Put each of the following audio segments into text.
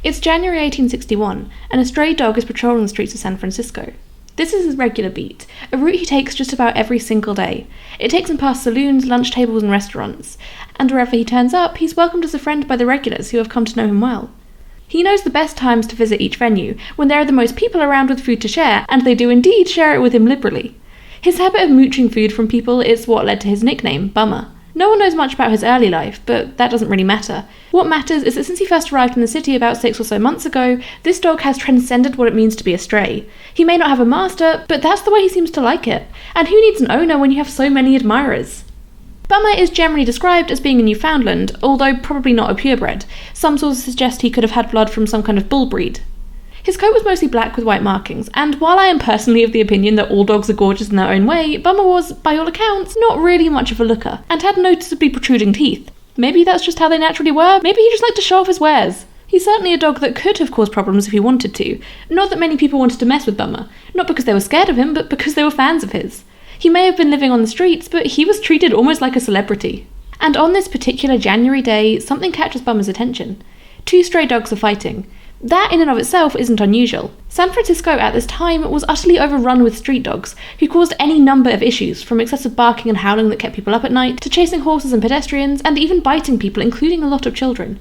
It's January 1861, and a stray dog is patrolling the streets of San Francisco. This is his regular beat, a route he takes just about every single day. It takes him past saloons, lunch tables and restaurants, and wherever he turns up, he's welcomed as a friend by the regulars who have come to know him well. He knows the best times to visit each venue, when there are the most people around with food to share, and they do indeed share it with him liberally. His habit of mooching food from people is what led to his nickname, Bummer. No one knows much about his early life, but that doesn't really matter. What matters is that since he first arrived in the city about 6 or so months ago, this dog has transcended what it means to be a stray. He may not have a master, but that's the way he seems to like it. And who needs an owner when you have so many admirers? Bummer is generally described as being a Newfoundland, although probably not a purebred. Some sources suggest he could have had blood from some kind of bull breed. His coat was mostly black with white markings, and while I am personally of the opinion that all dogs are gorgeous in their own way, Bummer was, by all accounts, not really much of a looker, and had noticeably protruding teeth. Maybe that's just how they naturally were, maybe he just liked to show off his wares. He's certainly a dog that could have caused problems if he wanted to. Not that many people wanted to mess with Bummer, not because they were scared of him, but because they were fans of his. He may have been living on the streets, but he was treated almost like a celebrity. And on this particular January day, something catches Bummer's attention. 2 stray dogs are fighting. That in and of itself isn't unusual. San Francisco at this time was utterly overrun with street dogs, who caused any number of issues, from excessive barking and howling that kept people up at night, to chasing horses and pedestrians, and even biting people, including a lot of children.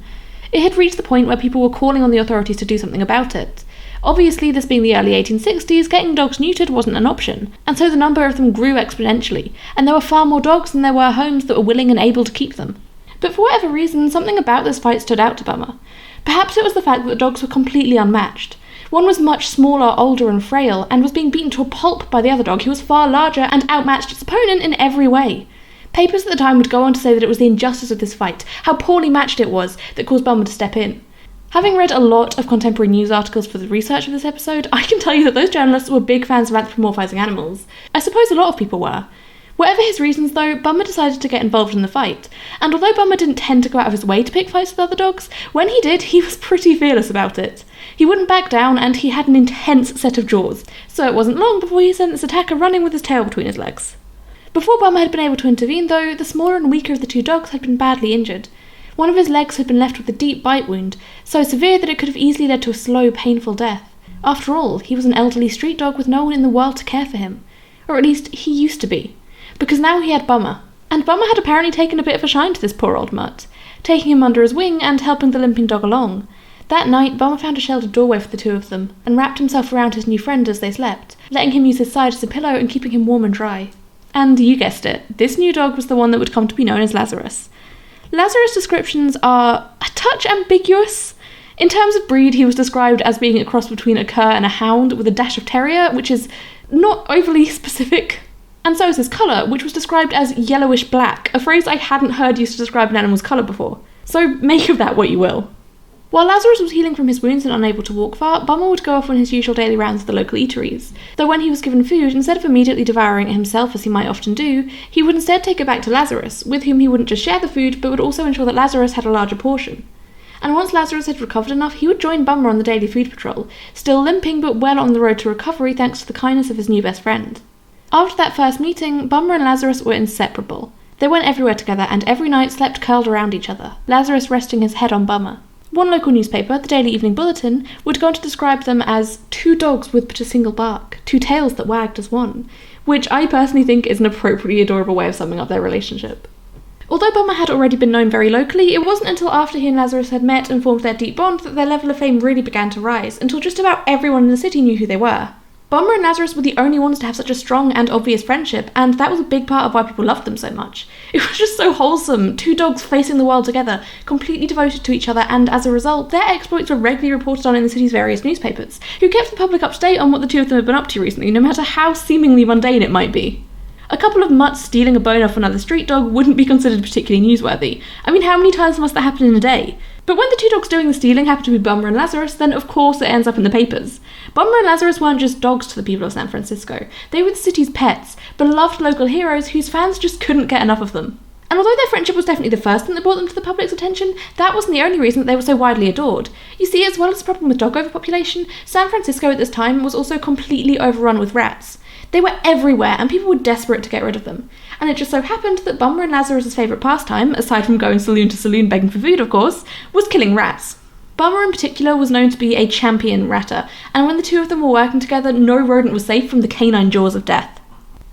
It had reached the point where people were calling on the authorities to do something about it. Obviously, this being the early 1860s, getting dogs neutered wasn't an option, and so the number of them grew exponentially, and there were far more dogs than there were homes that were willing and able to keep them. But for whatever reason, something about this fight stood out to Bummer. Perhaps it was the fact that the dogs were completely unmatched. One was much smaller, older and frail, and was being beaten to a pulp by the other dog, who was far larger and outmatched its opponent in every way. Papers at the time would go on to say that it was the injustice of this fight, how poorly matched it was, that caused Bummer to step in. Having read a lot of contemporary news articles for the research of this episode, I can tell you that those journalists were big fans of anthropomorphizing animals. I suppose a lot of people were. Whatever his reasons though, Bummer decided to get involved in the fight, and although Bummer didn't tend to go out of his way to pick fights with other dogs, when he did, he was pretty fearless about it. He wouldn't back down, and he had an intense set of jaws, so it wasn't long before he sent this attacker running with his tail between his legs. Before Bummer had been able to intervene though, the smaller and weaker of the 2 dogs had been badly injured. One of his legs had been left with a deep bite wound, so severe that it could have easily led to a slow, painful death. After all, he was an elderly street dog with no one in the world to care for him. Or at least, he used to be. Because now he had Bummer. And Bummer had apparently taken a bit of a shine to this poor old mutt, taking him under his wing and helping the limping dog along. That night, Bummer found a sheltered doorway for the 2 of them, and wrapped himself around his new friend as they slept, letting him use his side as a pillow and keeping him warm and dry. And you guessed it, this new dog was the one that would come to be known as Lazarus. Lazarus' descriptions are a touch ambiguous. In terms of breed, he was described as being a cross between a cur and a hound with a dash of terrier, which is not overly specific. And so is his colour, which was described as yellowish-black, a phrase I hadn't heard used to describe an animal's colour before. So make of that what you will. While Lazarus was healing from his wounds and unable to walk far, Bummer would go off on his usual daily rounds at the local eateries. Though when he was given food, instead of immediately devouring it himself as he might often do, he would instead take it back to Lazarus, with whom he wouldn't just share the food, but would also ensure that Lazarus had a larger portion. And once Lazarus had recovered enough, he would join Bummer on the daily food patrol, still limping but well on the road to recovery thanks to the kindness of his new best friend. After that first meeting, Bummer and Lazarus were inseparable. They went everywhere together and every night slept curled around each other, Lazarus resting his head on Bummer. One local newspaper, the Daily Evening Bulletin, would go on to describe them as 2 dogs with but a single bark, 2 tails that wagged as one, which I personally think is an appropriately adorable way of summing up their relationship. Although Bummer had already been known very locally, it wasn't until after he and Lazarus had met and formed their deep bond that their level of fame really began to rise, until just about everyone in the city knew who they were. Bummer and Lazarus were the only ones to have such a strong and obvious friendship, and that was a big part of why people loved them so much. It was just so wholesome, 2 dogs facing the world together, completely devoted to each other, and as a result, their exploits were regularly reported on in the city's various newspapers, who kept the public up to date on what the 2 of them had been up to recently, no matter how seemingly mundane it might be. A couple of mutts stealing a bone off another street dog wouldn't be considered particularly newsworthy. I mean, how many times must that happen in a day? But when the 2 dogs doing the stealing happen to be Bummer and Lazarus, then of course it ends up in the papers. Bummer and Lazarus weren't just dogs to the people of San Francisco. They were the city's pets, beloved local heroes whose fans just couldn't get enough of them. And although their friendship was definitely the first thing that brought them to the public's attention, that wasn't the only reason that they were so widely adored. You see, as well as the problem with dog overpopulation, San Francisco at this time was also completely overrun with rats. They were everywhere, and people were desperate to get rid of them. And it just so happened that Bummer and Lazarus' favourite pastime, aside from going saloon to saloon begging for food of course, was killing rats. Bummer in particular was known to be a champion ratter, and when the two of them were working together, no rodent was safe from the canine jaws of death.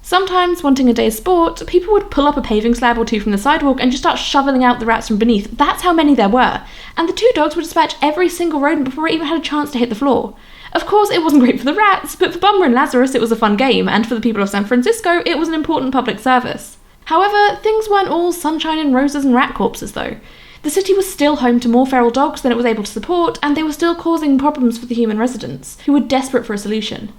Sometimes, wanting a day's sport, people would pull up a paving slab or two from the sidewalk and just start shoveling out the rats from beneath. That's how many there were. And the two dogs would dispatch every single rodent before it even had a chance to hit the floor. Of course, it wasn't great for the rats, but for Bummer and Lazarus it was a fun game, and for the people of San Francisco it was an important public service. However, things weren't all sunshine and roses and rat corpses though. The city was still home to more feral dogs than it was able to support, and they were still causing problems for the human residents, who were desperate for a solution.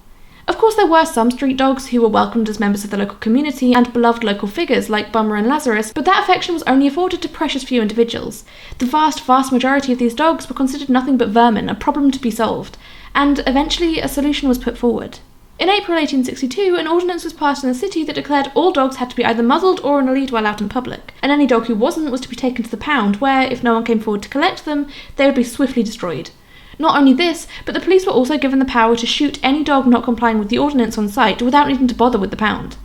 Of course, there were some street dogs who were welcomed as members of the local community and beloved local figures like Bummer and Lazarus, but that affection was only afforded to precious few individuals. The vast majority of these dogs were considered nothing but vermin, a problem to be solved, and eventually a solution was put forward. In April 1862, an ordinance was passed in the city that declared all dogs had to be either muzzled or on a lead while out in public, and any dog who wasn't was to be taken to the pound, where, if no one came forward to collect them, they would be swiftly destroyed. Not only this, but the police were also given the power to shoot any dog not complying with the ordinance on sight without needing to bother with the pound.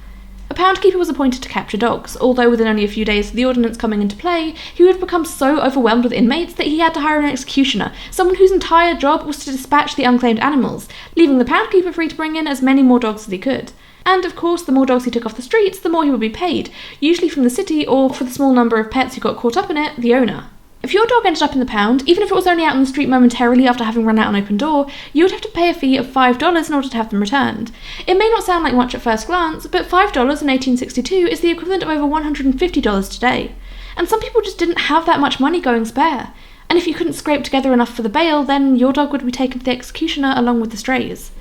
A pound keeper was appointed to capture dogs, although within only a few days of the ordinance coming into play, he would become so overwhelmed with inmates that he had to hire an executioner, someone whose entire job was to dispatch the unclaimed animals, leaving the pound keeper free to bring in as many more dogs as he could. And of course, the more dogs he took off the streets, the more he would be paid, usually from the city or, for the small number of pets who got caught up in it, the owner. If your dog ended up in the pound, even if it was only out on the street momentarily after having run out an open door, you would have to pay a fee of $5 in order to have them returned. It may not sound like much at first glance, but $5 in 1862 is the equivalent of over $150 today. And some people just didn't have that much money going spare. And if you couldn't scrape together enough for the bail, then your dog would be taken to the executioner along with the strays.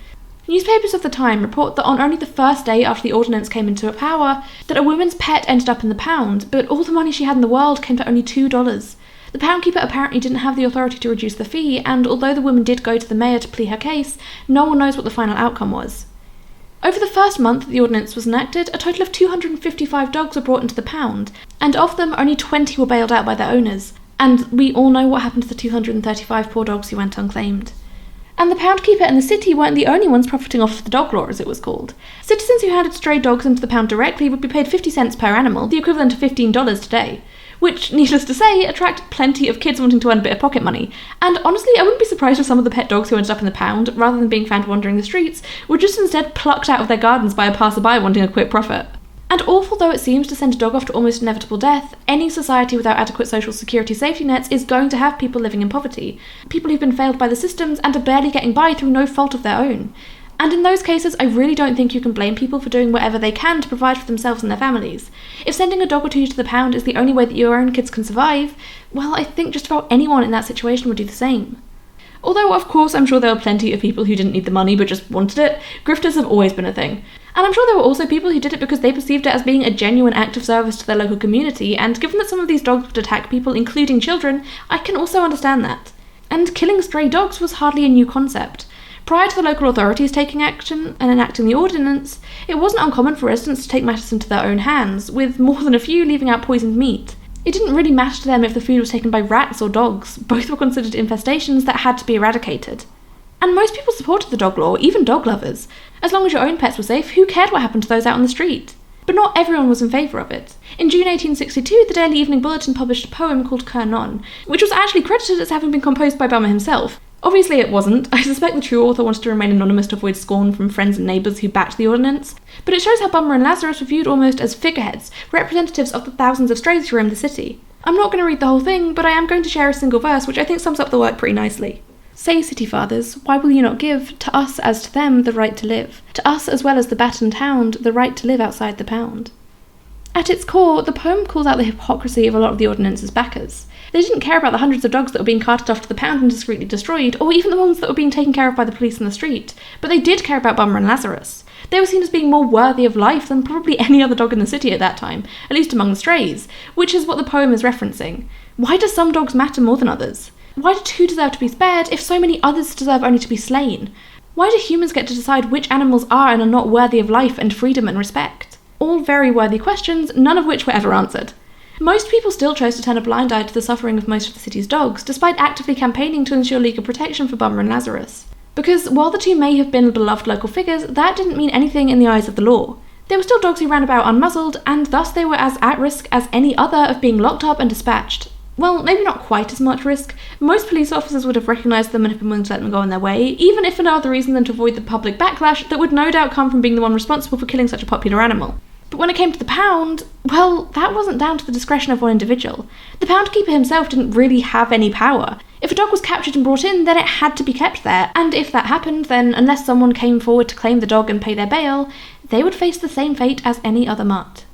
Newspapers of the time report that on only the first day after the ordinance came into power, that a woman's pet ended up in the pound, but all the money she had in the world came to only $2. The pound keeper apparently didn't have the authority to reduce the fee, and although the woman did go to the mayor to plead her case, no one knows what the final outcome was. Over the first month that the ordinance was enacted, a total of 255 dogs were brought into the pound, and of them only 20 were bailed out by their owners, and we all know what happened to the 235 poor dogs who went unclaimed. And the pound keeper and the city weren't the only ones profiting off of the dog law, as it was called. Citizens who handed stray dogs into the pound directly would be paid 50 cents per animal, the equivalent of $15 today. Which, needless to say, attracted plenty of kids wanting to earn a bit of pocket money. And honestly, I wouldn't be surprised if some of the pet dogs who ended up in the pound, rather than being found wandering the streets, were just instead plucked out of their gardens by a passerby wanting a quick profit. And awful though it seems to send a dog off to almost inevitable death, any society without adequate social security safety nets is going to have people living in poverty. People who've been failed by the systems and are barely getting by through no fault of their own. And in those cases, I really don't think you can blame people for doing whatever they can to provide for themselves and their families. If sending a dog or two to the pound is the only way that your own kids can survive, well, I think just about anyone in that situation would do the same. Although, of course, I'm sure there were plenty of people who didn't need the money but just wanted it. Grifters have always been a thing. And I'm sure there were also people who did it because they perceived it as being a genuine act of service to their local community, and given that some of these dogs would attack people, including children, I can also understand that. And killing stray dogs was hardly a new concept. Prior to the local authorities taking action and enacting the ordinance, it wasn't uncommon for residents to take matters into their own hands, with more than a few leaving out poisoned meat. It didn't really matter to them if the food was taken by rats or dogs, both were considered infestations that had to be eradicated. And most people supported the dog law, even dog lovers. As long as your own pets were safe, who cared what happened to those out on the street? But not everyone was in favour of it. In June 1862, the Daily Evening Bulletin published a poem called Canine, which was actually credited as having been composed by Bummer himself. Obviously it wasn't. I suspect the true author wanted to remain anonymous to avoid scorn from friends and neighbours who backed the ordinance, but it shows how Bummer and Lazarus were viewed almost as figureheads, representatives of the thousands of strays who roamed the city. I'm not going to read the whole thing, but I am going to share a single verse which I think sums up the work pretty nicely. Say, city fathers, why will you not give, to us as to them, the right to live? To us as well as the battened hound, the right to live outside the pound. At its core, the poem calls out the hypocrisy of a lot of the ordinance's backers. They didn't care about the hundreds of dogs that were being carted off to the pound and discreetly destroyed, or even the ones that were being taken care of by the police in the street, but they did care about Bummer and Lazarus. They were seen as being more worthy of life than probably any other dog in the city at that time, at least among the strays, which is what the poem is referencing. Why do some dogs matter more than others? Why do two deserve to be spared if so many others deserve only to be slain? Why do humans get to decide which animals are and are not worthy of life and freedom and respect? All very worthy questions, none of which were ever answered. Most people still chose to turn a blind eye to the suffering of most of the city's dogs, despite actively campaigning to ensure legal protection for Bummer and Lazarus. Because while the two may have been beloved local figures, that didn't mean anything in the eyes of the law. They were still dogs who ran about unmuzzled, and thus they were as at risk as any other of being locked up and dispatched. well, maybe not quite as much risk. Most police officers would have recognised them and have been willing to let them go on their way, even if for no other reason than to avoid the public backlash that would no doubt come from being the one responsible for killing such a popular animal. But when it came to the pound, well, that wasn't down to the discretion of one individual. The pound keeper himself didn't really have any power. If a dog was captured and brought in, then it had to be kept there, and if that happened, then unless someone came forward to claim the dog and pay their bail, they would face the same fate as any other mutt.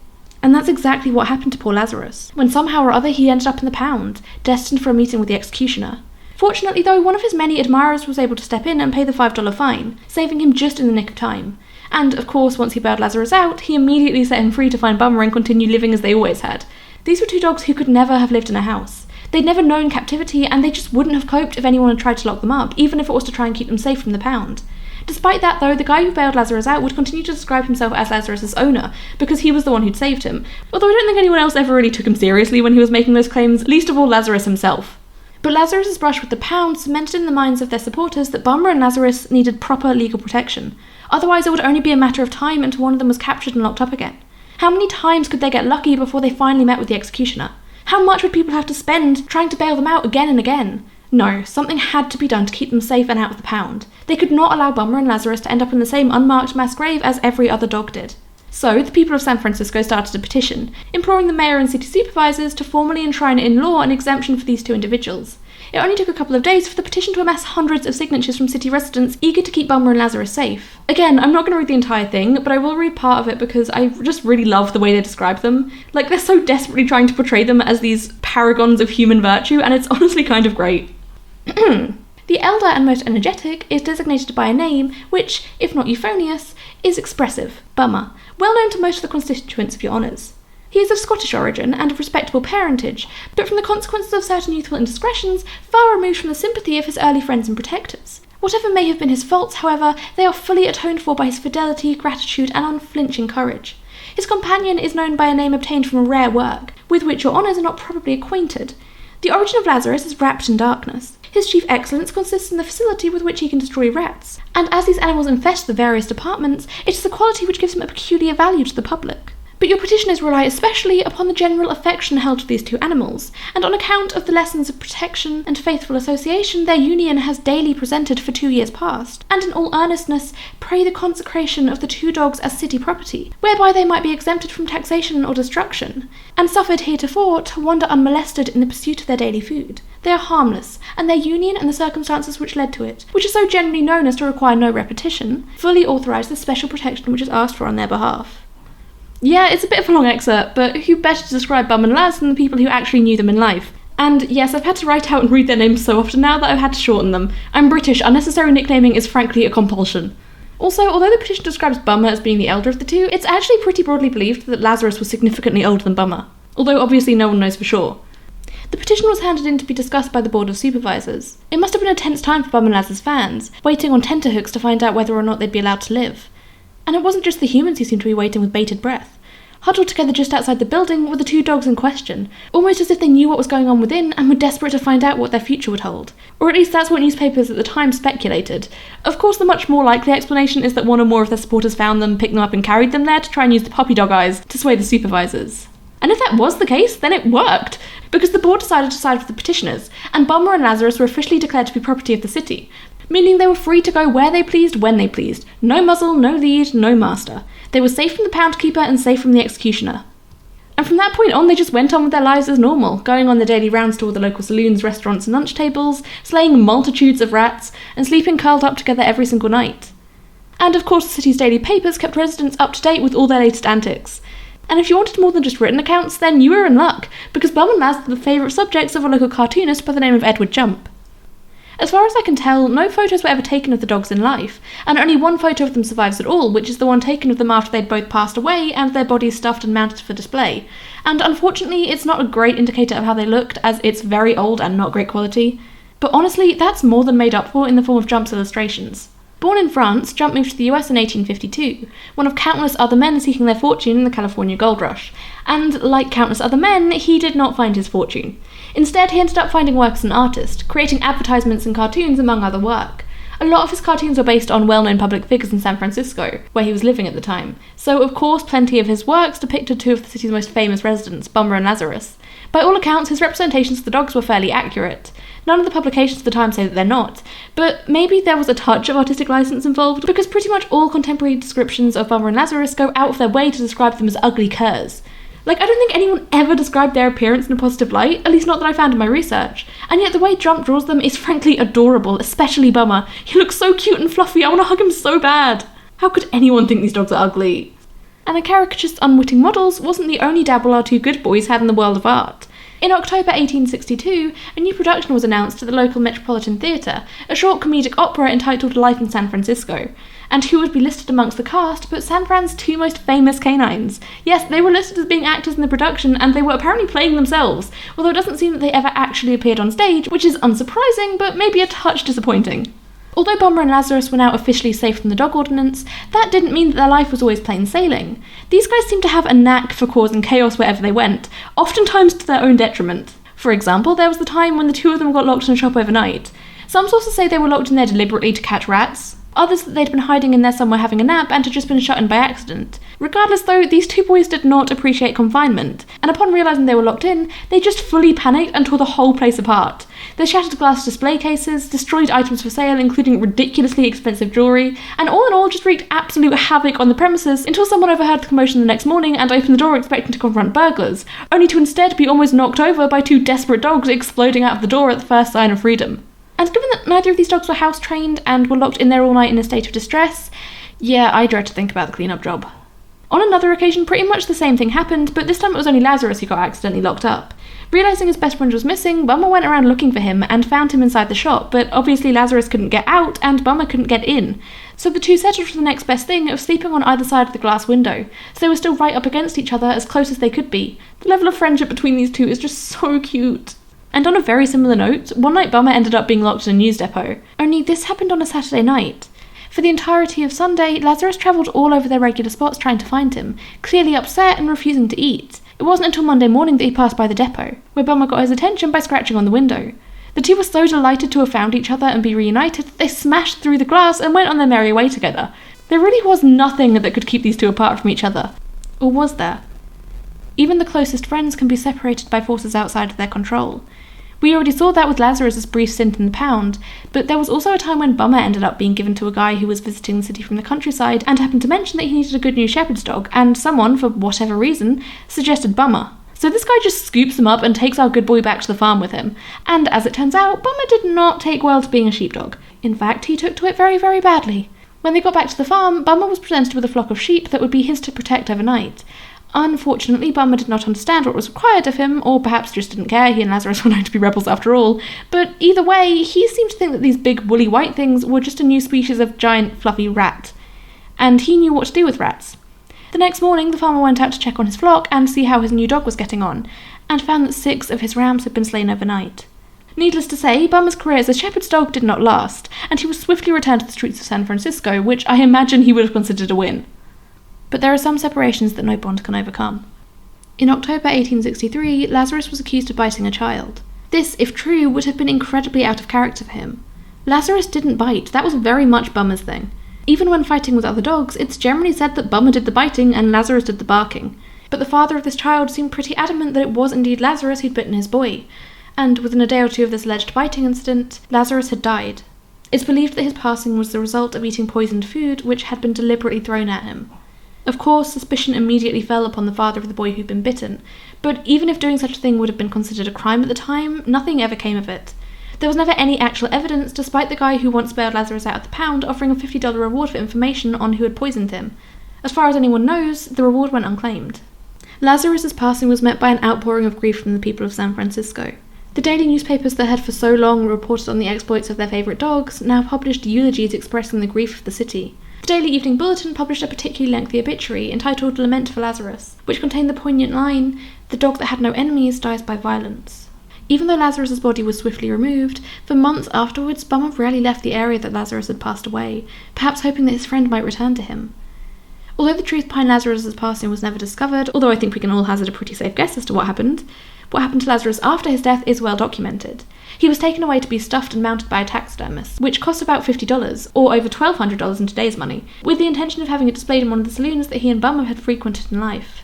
And that's exactly what happened to poor Lazarus, when somehow or other he ended up in the pound, destined for a meeting with the executioner. Fortunately though, one of his many admirers was able to step in and pay the $5 fine, saving him just in the nick of time. And, of course, once he bailed Lazarus out, he immediately set him free to find Bummer and continue living as they always had. These were two dogs who could never have lived in a house. They'd never known captivity, and they just wouldn't have coped if anyone had tried to lock them up, even if it was to try and keep them safe from the pound. Despite that, though, the guy who bailed Lazarus out would continue to describe himself as Lazarus' owner, because he was the one who'd saved him, although I don't think anyone else ever really took him seriously when he was making those claims, least of all Lazarus himself. But Lazarus' brush with the pound cemented in the minds of their supporters that Bummer and Lazarus needed proper legal protection. Otherwise it would only be a matter of time until one of them was captured and locked up again. How many times could they get lucky before they finally met with the executioner? How much would people have to spend trying to bail them out again and again? No, something had to be done to keep them safe and out of the pound. They could not allow Bummer and Lazarus to end up in the same unmarked mass grave as every other dog did. So, the people of San Francisco started a petition, imploring the mayor and city supervisors to formally enshrine in law an exemption for these two individuals. It only took a couple of days for the petition to amass hundreds of signatures from city residents eager to keep Bummer and Lazarus safe. Again, I'm not going to read the entire thing, but I will read part of it because I just really love the way they describe them. Like, they're so desperately trying to portray them as these paragons of human virtue, and it's honestly kind of great. The elder and most energetic is designated by a name which, if not euphonious, is expressive, Bummer, well known to most of the constituents of your honours. He is of Scottish origin and of respectable parentage, but from the consequences of certain youthful indiscretions, far removed from the sympathy of his early friends and protectors. Whatever may have been his faults, however, they are fully atoned for by his fidelity, gratitude, and unflinching courage. His companion is known by a name obtained from a rare work, with which your honours are not probably acquainted. The origin of Lazarus is wrapped in darkness. His chief excellence consists in the facility with which he can destroy rats, and as these animals infest the various departments, it is a quality which gives him a peculiar value to the public. But your petitioners rely especially upon the general affection held for these two animals, and on account of the lessons of protection and faithful association their union has daily presented for 2 years past, and in all earnestness pray the consecration of the two dogs as city property, whereby they might be exempted from taxation or destruction, and suffered heretofore to wander unmolested in the pursuit of their daily food. They are harmless, and their union and the circumstances which led to it, which are so generally known as to require no repetition, fully authorise the special protection which is asked for on their behalf. Yeah, it's a bit of a long excerpt, but who better to describe Bum and Laz than the people who actually knew them in life? And yes, I've had to write out and read their names so often now that I've had to shorten them. I'm British, unnecessary nicknaming is frankly a compulsion. Also, although the petition describes Bummer as being the elder of the two, it's actually pretty broadly believed that Lazarus was significantly older than Bummer, although obviously no one knows for sure. The petition was handed in to be discussed by the Board of Supervisors. It must have been a tense time for Bum and Laz's fans, waiting on tenterhooks to find out whether or not they'd be allowed to live. And it wasn't just the humans who seemed to be waiting with bated breath. Huddled together just outside the building were the two dogs in question, almost as if they knew what was going on within and were desperate to find out what their future would hold. Or at least that's what newspapers at the time speculated. Of course, the much more likely explanation is that one or more of their supporters found them, picked them up and carried them there to try and use the puppy dog eyes to sway the supervisors. And if that was the case, then it worked, because the board decided to side with the petitioners, and Bummer and Lazarus were officially declared to be property of the city, meaning they were free to go where they pleased, when they pleased. No muzzle, no lead, no master. They were safe from the pound keeper and safe from the executioner. And from that point on, they just went on with their lives as normal, going on their daily rounds to all the local saloons, restaurants and lunch tables, slaying multitudes of rats, and sleeping curled up together every single night. And of course the city's daily papers kept residents up to date with all their latest antics. And if you wanted more than just written accounts, then you were in luck, because Bum and Laz were the favourite subjects of a local cartoonist by the name of Edward Jump. As far as I can tell, no photos were ever taken of the dogs in life, and only one photo of them survives at all, which is the one taken of them after they'd both passed away and their bodies stuffed and mounted for display. And unfortunately, it's not a great indicator of how they looked, as it's very old and not great quality. But honestly, that's more than made up for in the form of Jump's illustrations. Born in France, Jump moved to the US in 1852, one of countless other men seeking their fortune in the California gold rush. And like countless other men, he did not find his fortune. Instead, he ended up finding work as an artist, creating advertisements and cartoons among other work. A lot of his cartoons were based on well-known public figures in San Francisco, where he was living at the time, so of course plenty of his works depicted two of the city's most famous residents, Bummer and Lazarus. By all accounts, his representations of the dogs were fairly accurate. None of the publications of the time say that they're not, but maybe there was a touch of artistic license involved, because pretty much all contemporary descriptions of Bummer and Lazarus go out of their way to describe them as ugly curs. I don't think anyone ever described their appearance in a positive light, at least not that I found in my research, and yet the way Jump draws them is frankly adorable, especially Bummer. He looks so cute and fluffy, I want to hug him so bad. How could anyone think these dogs are ugly? And the caricaturist's unwitting models wasn't the only dabble our two good boys had in the world of art. In October 1862, a new production was announced at the local Metropolitan Theatre, a short comedic opera entitled Life in San Francisco. And who would be listed amongst the cast but San Fran's two most famous canines? Yes, they were listed as being actors in the production, and they were apparently playing themselves, although it doesn't seem that they ever actually appeared on stage, which is unsurprising, but maybe a touch disappointing. Although Bummer and Lazarus were now officially safe from the dog ordinance, that didn't mean that their life was always plain sailing. These guys seemed to have a knack for causing chaos wherever they went, oftentimes to their own detriment. For example, there was the time when the two of them got locked in a shop overnight. Some sources say they were locked in there deliberately to catch rats, others that they'd been hiding in there somewhere having a nap and had just been shut in by accident. Regardless though, these two boys did not appreciate confinement, and upon realising they were locked in, they just fully panicked and tore the whole place apart. They shattered glass display cases, destroyed items for sale including ridiculously expensive jewellery, and all in all just wreaked absolute havoc on the premises until someone overheard the commotion the next morning and opened the door expecting to confront burglars, only to instead be almost knocked over by two desperate dogs exploding out of the door at the first sign of freedom. And given that neither of these dogs were house-trained and were locked in there all night in a state of distress, yeah, I dread to think about the clean-up job. On another occasion, pretty much the same thing happened, but this time it was only Lazarus who got accidentally locked up. Realising his best friend was missing, Bummer went around looking for him and found him inside the shop, but obviously Lazarus couldn't get out and Bummer couldn't get in. So the two settled for the next best thing of sleeping on either side of the glass window, so they were still right up against each other as close as they could be. The level of friendship between these two is just so cute. And on a very similar note, one night Bummer ended up being locked in a news depot, only this happened on a Saturday night. For the entirety of Sunday, Lazarus travelled all over their regular spots trying to find him, clearly upset and refusing to eat. It wasn't until Monday morning that he passed by the depot, where Bummer got his attention by scratching on the window. The two were so delighted to have found each other and be reunited that they smashed through the glass and went on their merry way together. There really was nothing that could keep these two apart from each other. Or was there? Even the closest friends can be separated by forces outside of their control. We already saw that with Lazarus' brief stint in the pound, but there was also a time when Bummer ended up being given to a guy who was visiting the city from the countryside and happened to mention that he needed a good new shepherd's dog, and someone, for whatever reason, suggested Bummer. So this guy just scoops him up and takes our good boy back to the farm with him, and as it turns out, Bummer did not take well to being a sheepdog. In fact, he took to it very, very badly. When they got back to the farm, Bummer was presented with a flock of sheep that would be his to protect overnight. Unfortunately, Bummer did not understand what was required of him, or perhaps just didn't care. He and Lazarus were known to be rebels after all. But either way, he seemed to think that these big woolly white things were just a new species of giant fluffy rat. And he knew what to do with rats. The next morning, the farmer went out to check on his flock and see how his new dog was getting on, and found that 6 of his rams had been slain overnight. Needless to say, Bummer's career as a shepherd's dog did not last, and he was swiftly returned to the streets of San Francisco, which I imagine he would have considered a win. But there are some separations that no bond can overcome. In October 1863, Lazarus was accused of biting a child. This, if true, would have been incredibly out of character for him. Lazarus didn't bite, that was very much Bummer's thing. Even when fighting with other dogs, it's generally said that Bummer did the biting and Lazarus did the barking. But the father of this child seemed pretty adamant that it was indeed Lazarus who'd bitten his boy, and within a day or two of this alleged biting incident, Lazarus had died. It's believed that his passing was the result of eating poisoned food which had been deliberately thrown at him. Of course, suspicion immediately fell upon the father of the boy who'd been bitten, but even if doing such a thing would have been considered a crime at the time, nothing ever came of it. There was never any actual evidence, despite the guy who once bailed Lazarus out of the pound offering a $50 reward for information on who had poisoned him. As far as anyone knows, the reward went unclaimed. Lazarus's passing was met by an outpouring of grief from the people of San Francisco. The daily newspapers that had for so long reported on the exploits of their favourite dogs now published eulogies expressing the grief of the city. The Daily Evening Bulletin published a particularly lengthy obituary entitled Lament for Lazarus, which contained the poignant line, "The dog that had no enemies dies by violence." Even though Lazarus's body was swiftly removed, for months afterwards Bummer rarely left the area that Lazarus had passed away, perhaps hoping that his friend might return to him. Although the truth behind Lazarus's passing was never discovered, although I think we can all hazard a pretty safe guess as to what happened to Lazarus after his death is well documented. He was taken away to be stuffed and mounted by a taxidermist, which cost about $50, or over $1,200 in today's money, with the intention of having it displayed in one of the saloons that he and Bummer had frequented in life.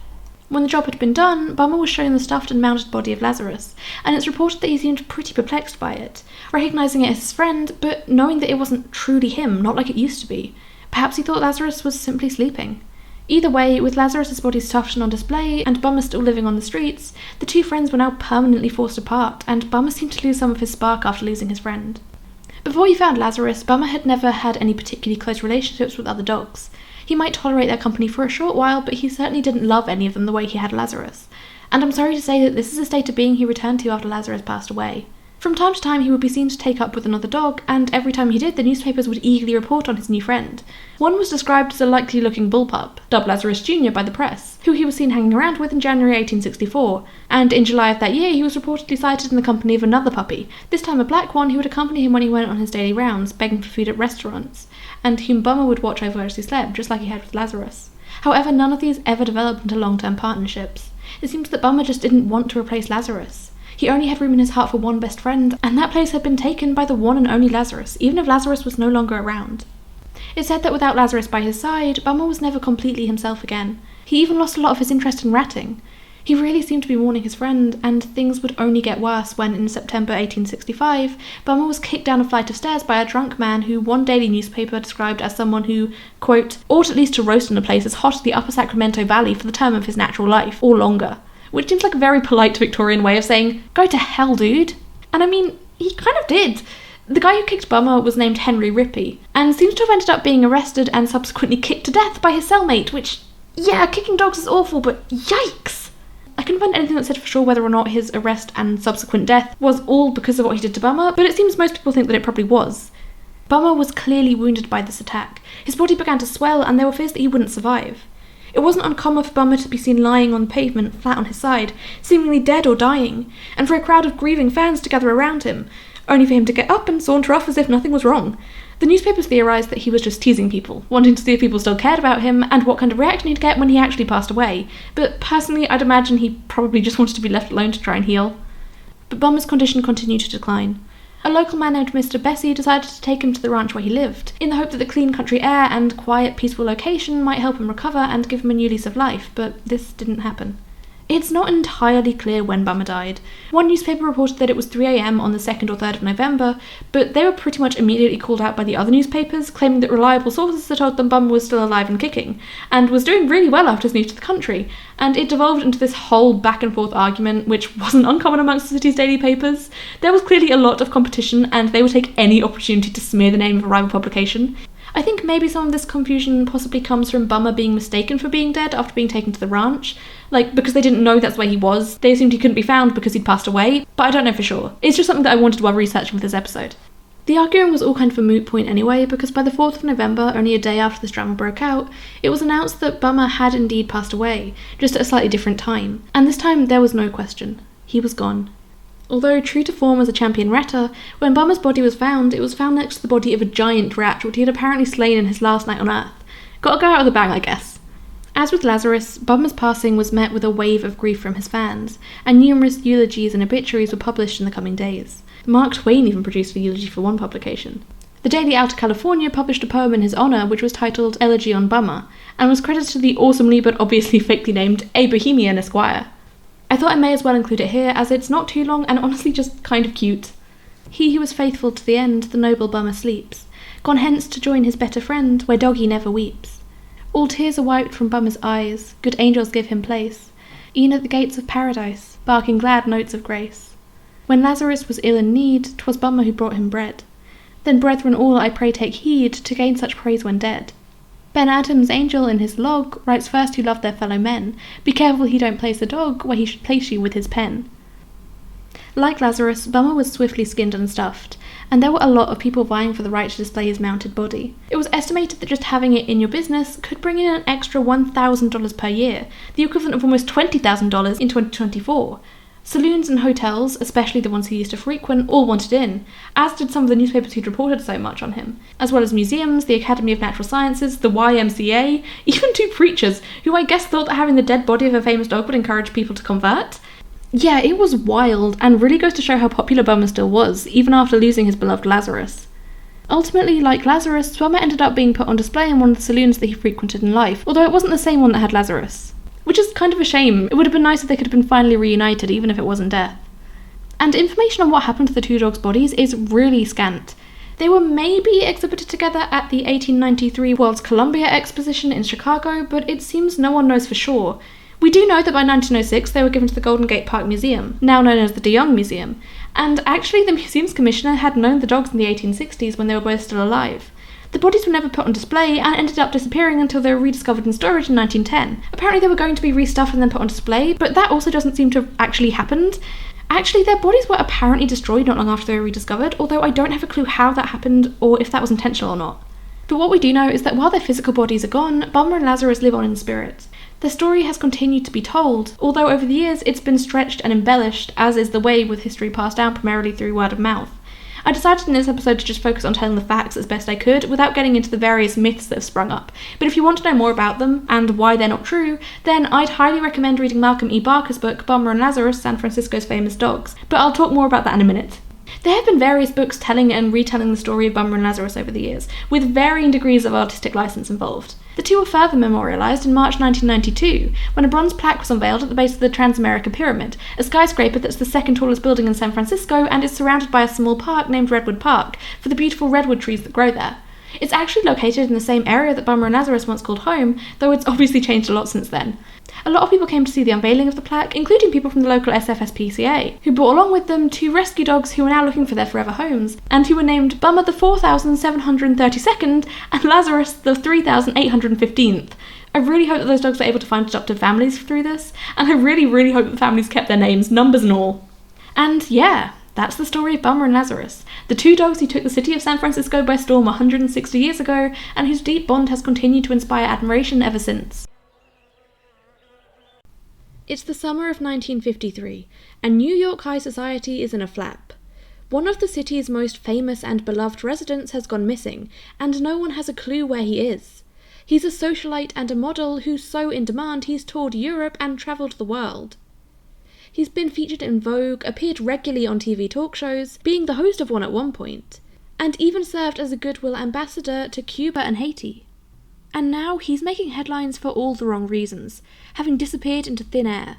When the job had been done, Bummer was shown the stuffed and mounted body of Lazarus, and it's reported that he seemed pretty perplexed by it, recognising it as his friend, but knowing that it wasn't truly him, not like it used to be. Perhaps he thought Lazarus was simply sleeping. Either way, with Lazarus' body stuffed and on display, and Bummer still living on the streets, the two friends were now permanently forced apart, and Bummer seemed to lose some of his spark after losing his friend. Before he found Lazarus, Bummer had never had any particularly close relationships with other dogs. He might tolerate their company for a short while, but he certainly didn't love any of them the way he had Lazarus. And I'm sorry to say that this is a state of being he returned to after Lazarus passed away. From time to time he would be seen to take up with another dog, and every time he did, the newspapers would eagerly report on his new friend. One was described as a likely-looking bull pup, dubbed Lazarus Jr. by the press, who he was seen hanging around with in January 1864, and in July of that year he was reportedly sighted in the company of another puppy, this time a black one who would accompany him when he went on his daily rounds, begging for food at restaurants, and whom Bummer would watch over as he slept, just like he had with Lazarus. However, none of these ever developed into long-term partnerships. It seems that Bummer just didn't want to replace Lazarus. He only had room in his heart for one best friend, and that place had been taken by the one and only Lazarus, even if Lazarus was no longer around. It's said that without Lazarus by his side, Bummer was never completely himself again. He even lost a lot of his interest in ratting. He really seemed to be mourning his friend, and things would only get worse when, in September 1865, Bummer was kicked down a flight of stairs by a drunk man who one daily newspaper described as someone who, quote, ought at least to roast in a place as hot as the upper Sacramento Valley for the term of his natural life, or longer. Which seems like a very polite Victorian way of saying, go to hell, dude. And I mean, he kind of did. The guy who kicked Bummer was named Henry Rippey, and seems to have ended up being arrested and subsequently kicked to death by his cellmate, which, yeah, kicking dogs is awful, but yikes! I couldn't find anything that said for sure whether or not his arrest and subsequent death was all because of what he did to Bummer, but it seems most people think that it probably was. Bummer was clearly wounded by this attack. His body began to swell, and there were fears that he wouldn't survive. It wasn't uncommon for Bummer to be seen lying on the pavement, flat on his side, seemingly dead or dying, and for a crowd of grieving fans to gather around him, only for him to get up and saunter off as if nothing was wrong. The newspapers theorised that he was just teasing people, wanting to see if people still cared about him, and what kind of reaction he'd get when he actually passed away, but personally I'd imagine he probably just wanted to be left alone to try and heal. But Bummer's condition continued to decline. A local man named Mr. Bessie decided to take him to the ranch where he lived, in the hope that the clean country air and quiet, peaceful location might help him recover and give him a new lease of life, but this didn't happen. It's not entirely clear when Bummer died. One newspaper reported that it was 3 a.m. on the 2nd or 3rd of November, but they were pretty much immediately called out by the other newspapers, claiming that reliable sources had told them Bummer was still alive and kicking, and was doing really well after his move to the country, and it devolved into this whole back-and-forth argument, which wasn't uncommon amongst the city's daily papers. There was clearly a lot of competition, and they would take any opportunity to smear the name of a rival publication. I think maybe some of this confusion possibly comes from Bummer being mistaken for being dead after being taken to the ranch. Because they didn't know that's where he was, they assumed he couldn't be found because he'd passed away, but I don't know for sure. It's just something that I wanted while researching for this episode. The arguing was all kind of a moot point anyway, because by the 4th of November, only a day after this drama broke out, it was announced that Bummer had indeed passed away, just at a slightly different time. And this time there was no question. He was gone. Although true to form as a champion ratter, when Bummer's body was found, it was found next to the body of a giant rat which he had apparently slain in his last night on Earth. Gotta go out with a bang, I guess. As with Lazarus, Bummer's passing was met with a wave of grief from his fans, and numerous eulogies and obituaries were published in the coming days. Mark Twain even produced a eulogy for one publication. The Daily Outer California published a poem in his honour which was titled Elegy on Bummer, and was credited to the awesomely but obviously fakely named A Bohemian Esquire. I thought I may as well include it here, as it's not too long and honestly just kind of cute. He who was faithful to the end, the noble Bummer sleeps, gone hence to join his better friend, where doggy never weeps. All tears are wiped from Bummer's eyes, good angels give him place, e'en at the gates of paradise, barking glad notes of grace. When Lazarus was ill in need, 'twas Bummer who brought him bread. Then brethren all I pray take heed, to gain such praise when dead. Ben Adams' angel in his log writes first who love their fellow men, be careful he don't place a dog where he should place you with his pen. Like Lazarus, Bummer was swiftly skinned and stuffed, and there were a lot of people vying for the right to display his mounted body. It was estimated that just having it in your business could bring in an extra $1,000 per year, the equivalent of almost $20,000 in 2024. Saloons and hotels, especially the ones he used to frequent, all wanted in, as did some of the newspapers who'd reported so much on him, as well as museums, the Academy of Natural Sciences, the YMCA, even 2 preachers, who I guess thought that having the dead body of a famous dog would encourage people to convert. Yeah, it was wild, and really goes to show how popular Bummer still was, even after losing his beloved Lazarus. Ultimately, like Lazarus, Bummer ended up being put on display in one of the saloons that he frequented in life, although it wasn't the same one that had Lazarus. Which which is kind of a shame. It would have been nice if they could have been finally reunited, even if it wasn't death. And information on what happened to the two dogs' bodies is really scant. They were maybe exhibited together at the 1893 World's Columbia Exposition in Chicago, but it seems no one knows for sure. We do know that by 1906 they were given to the Golden Gate Park Museum, now known as the De Young Museum, and actually the museum's commissioner had known the dogs in the 1860s when they were both still alive. The bodies were never put on display and ended up disappearing until they were rediscovered in storage in 1910. Apparently they were going to be restuffed and then put on display, but that also doesn't seem to have actually happened. Actually, their bodies were apparently destroyed not long after they were rediscovered, although I don't have a clue how that happened or if that was intentional or not. But what we do know is that while their physical bodies are gone, Bummer and Lazarus live on in spirit. Their story has continued to be told, although over the years it's been stretched and embellished, as is the way with history passed down primarily through word of mouth. I decided in this episode to just focus on telling the facts as best I could, without getting into the various myths that have sprung up. But if you want to know more about them, and why they're not true, then I'd highly recommend reading Malcolm E. Barker's book, Bummer and Lazarus, San Francisco's Famous Dogs. But I'll talk more about that in a minute. There have been various books telling and retelling the story of Bummer and Lazarus over the years, with varying degrees of artistic license involved. The two were further memorialised in March 1992, when a bronze plaque was unveiled at the base of the Transamerica Pyramid, a skyscraper that's the second tallest building in San Francisco and is surrounded by a small park named Redwood Park, for the beautiful redwood trees that grow there. It's actually located in the same area that Bummer and Lazarus once called home, though it's obviously changed a lot since then. A lot of people came to see the unveiling of the plaque, including people from the local SFSPCA, who brought along with them two rescue dogs who are now looking for their forever homes, and who were named Bummer the 4732nd and Lazarus the 3815th. I really hope that those dogs are able to find adoptive families through this, and I really hope that the families kept their names, numbers and all. And yeah, that's the story of Bummer and Lazarus, the two dogs who took the city of San Francisco by storm 160 years ago, and whose deep bond has continued to inspire admiration ever since. It's the summer of 1953, and New York high society is in a flap. One of the city's most famous and beloved residents has gone missing, and no one has a clue where he is. He's a socialite and a model who's so in demand he's toured Europe and travelled the world. He's been featured in Vogue, appeared regularly on TV talk shows, being the host of one at one point, and even served as a goodwill ambassador to Cuba and Haiti. And now he's making headlines for all the wrong reasons, having disappeared into thin air.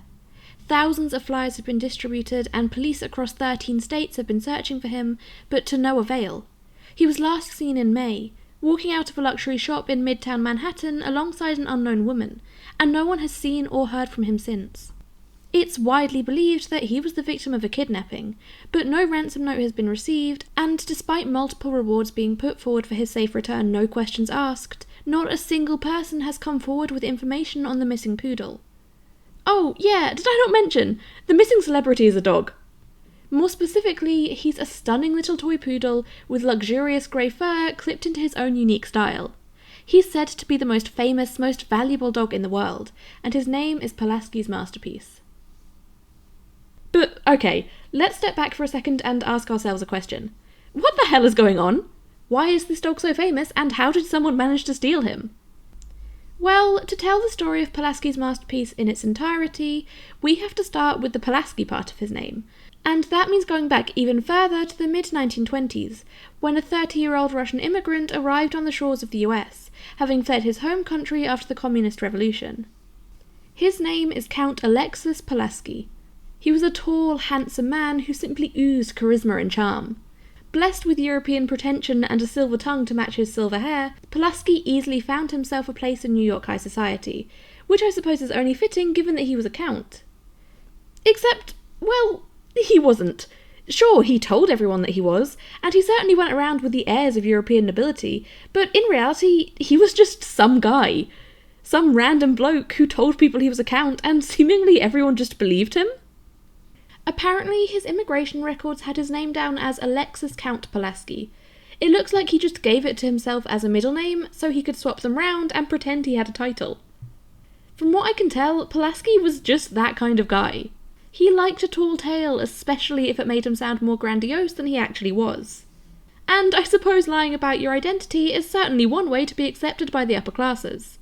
Thousands of flyers have been distributed, and police across 13 states have been searching for him, but to no avail. He was last seen in May, walking out of a luxury shop in Midtown Manhattan alongside an unknown woman, and no one has seen or heard from him since. It's widely believed that he was the victim of a kidnapping, but no ransom note has been received, and despite multiple rewards being put forward for his safe return, no questions asked, not a single person has come forward with information on the missing poodle. Oh, yeah, did I not mention? The missing celebrity is a dog. More specifically, he's a stunning little toy poodle with luxurious grey fur clipped into his own unique style. He's said to be the most famous, most valuable dog in the world, and his name is Pulaski's masterpiece. But, okay, let's step back for a second and ask ourselves a question. What the hell is going on? Why is this dog so famous, and how did someone manage to steal him? Well, to tell the story of Pulaski's masterpiece in its entirety, we have to start with the Pulaski part of his name, and that means going back even further to the mid-1920s, when a 30-year-old Russian immigrant arrived on the shores of the US, having fled his home country after the Communist Revolution. His name is Count Alexis Pulaski. He was a tall, handsome man who simply oozed charisma and charm. Blessed with European pretension and a silver tongue to match his silver hair, Pulaski easily found himself a place in New York high society, which I suppose is only fitting given that he was a count. Except, well, he wasn't. Sure, he told everyone that he was, and he certainly went around with the airs of European nobility, but in reality, he was just some guy. Some random bloke who told people he was a count, and seemingly everyone just believed him. Apparently, his immigration records had his name down as Alexis Count Pulaski. It looks like he just gave it to himself as a middle name, so he could swap them round and pretend he had a title. From what I can tell, Pulaski was just that kind of guy. He liked a tall tale, especially if it made him sound more grandiose than he actually was. And I suppose lying about your identity is certainly one way to be accepted by the upper classes.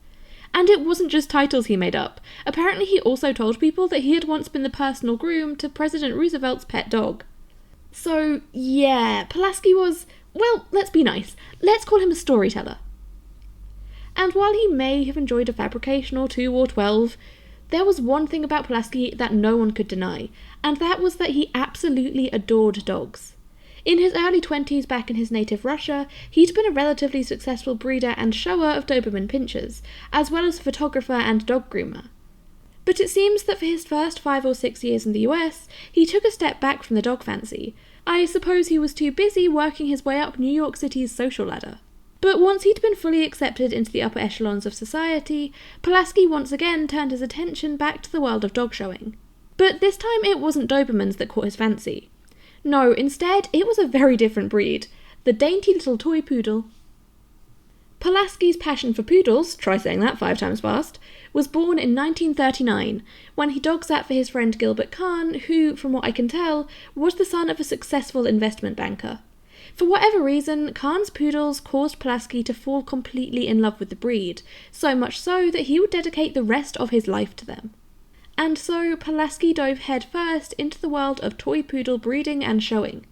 And it wasn't just titles he made up. Apparently he also told people that he had once been the personal groom to President Roosevelt's pet dog. So, yeah, Pulaski was, well, let's be nice. Let's call him a storyteller. And while he may have enjoyed a fabrication or 2 or 12, There was one thing about Pulaski that no one could deny, and that was that he absolutely adored dogs. In his early 20s back in his native Russia, he'd been a relatively successful breeder and shower of Doberman pinschers, as well as a photographer and dog groomer. But it seems that for his first 5 or 6 years in the US, he took a step back from the dog fancy. I suppose he was too busy working his way up New York City's social ladder. But once he'd been fully accepted into the upper echelons of society, Pulaski once again turned his attention back to the world of dog showing. But this time it wasn't Dobermans that caught his fancy. No, instead it was a very different breed, the dainty little toy poodle. Pulaski's passion for poodles, try saying that 5 times fast, was born in 1939, when he dog sat for his friend Gilbert Kahn, who, from what I can tell, was the son of a successful investment banker. For whatever reason, Kahn's poodles caused Pulaski to fall completely in love with the breed, so much so that he would dedicate the rest of his life to them. And so Pulaski dove headfirst into the world of toy poodle breeding and showing.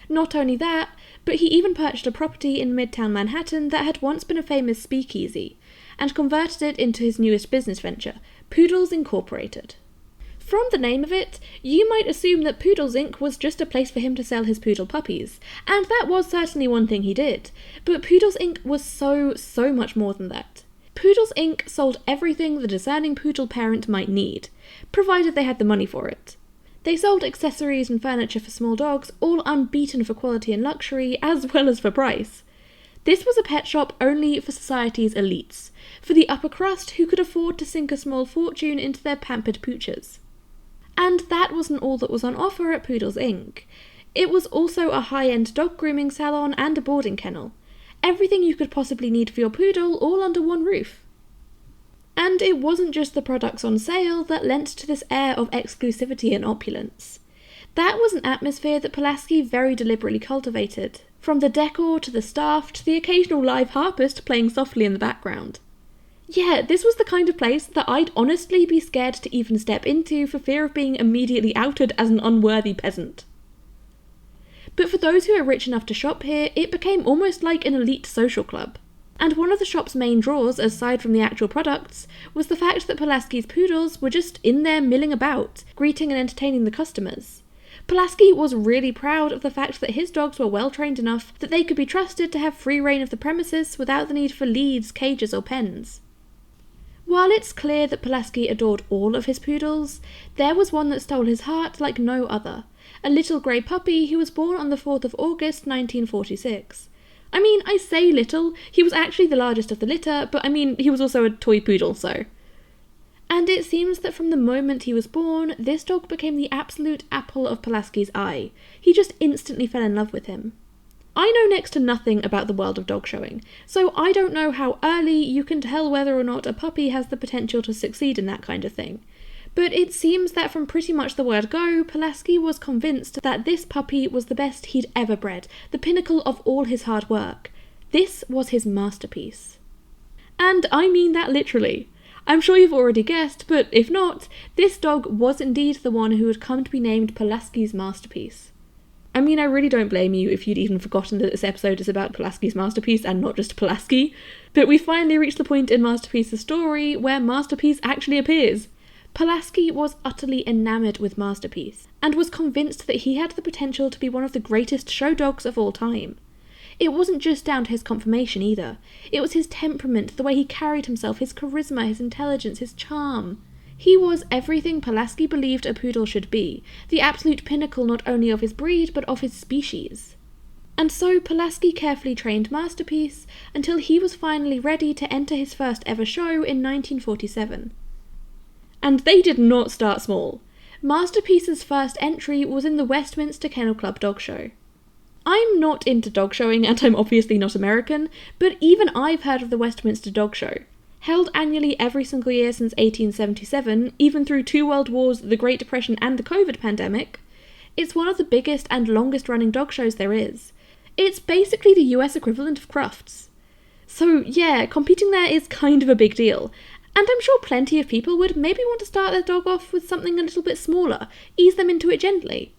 Not only that, but he even purchased a property in Midtown Manhattan that had once been a famous speakeasy, and converted it into his newest business venture, Poodles Incorporated. From the name of it, you might assume that Poodles Inc. was just a place for him to sell his poodle puppies, and that was certainly one thing he did, but Poodles Inc. was so much more than that. Poodles Inc. sold everything the discerning poodle parent might need, provided they had the money for it. They sold accessories and furniture for small dogs, all unbeaten for quality and luxury, as well as for price. This was a pet shop only for society's elites, for the upper crust who could afford to sink a small fortune into their pampered poochers. And that wasn't all that was on offer at Poodles Inc. It was also a high-end dog grooming salon and a boarding kennel. Everything you could possibly need for your poodle, all under one roof. And it wasn't just the products on sale that lent to this air of exclusivity and opulence. That was an atmosphere that Pulaski very deliberately cultivated, from the decor to the staff to the occasional live harpist playing softly in the background. Yeah, this was the kind of place that I'd honestly be scared to even step into for fear of being immediately outed as an unworthy peasant. But for those who are rich enough to shop here, it became almost like an elite social club. And one of the shop's main draws, aside from the actual products, was the fact that Pulaski's poodles were just in there milling about, greeting and entertaining the customers. Pulaski was really proud of the fact that his dogs were well trained enough that they could be trusted to have free reign of the premises without the need for leads, cages or pens. While it's clear that Pulaski adored all of his poodles, there was one that stole his heart like no other, a little grey puppy who was born on the 4th of August 1946. I mean, I say little, he was actually the largest of the litter, but I mean, he was also a toy poodle, so. And it seems that from the moment he was born, this dog became the absolute apple of Pulaski's eye. He just instantly fell in love with him. I know next to nothing about the world of dog showing, so I don't know how early you can tell whether or not a puppy has the potential to succeed in that kind of thing. But it seems that from pretty much the word go, Pulaski was convinced that this puppy was the best he'd ever bred, the pinnacle of all his hard work. This was his masterpiece. And I mean that literally. I'm sure you've already guessed, but if not, this dog was indeed the one who had come to be named Pulaski's masterpiece. I mean, I really don't blame you if you'd even forgotten that this episode is about Pulaski's masterpiece and not just Pulaski, but we finally reached the point in Masterpiece's story where Masterpiece actually appears. Pulaski was utterly enamoured with Masterpiece, and was convinced that he had the potential to be one of the greatest show dogs of all time. It wasn't just down to his conformation either. It was his temperament, the way he carried himself, his charisma, his intelligence, his charm. He was everything Pulaski believed a poodle should be, the absolute pinnacle not only of his breed, but of his species. And so Pulaski carefully trained Masterpiece until he was finally ready to enter his first ever show in 1947. And they did not start small. Masterpiece's first entry was in the Westminster Kennel Club Dog Show. I'm not into dog showing, and I'm obviously not American, but even I've heard of the Westminster Dog Show. Held annually every single year since 1877, even through 2 world wars, the Great Depression and the COVID pandemic, it's one of the biggest and longest running dog shows there is. It's basically the US equivalent of Crufts. So yeah, competing there is kind of a big deal, and I'm sure plenty of people would maybe want to start their dog off with something a little bit smaller, ease them into it gently.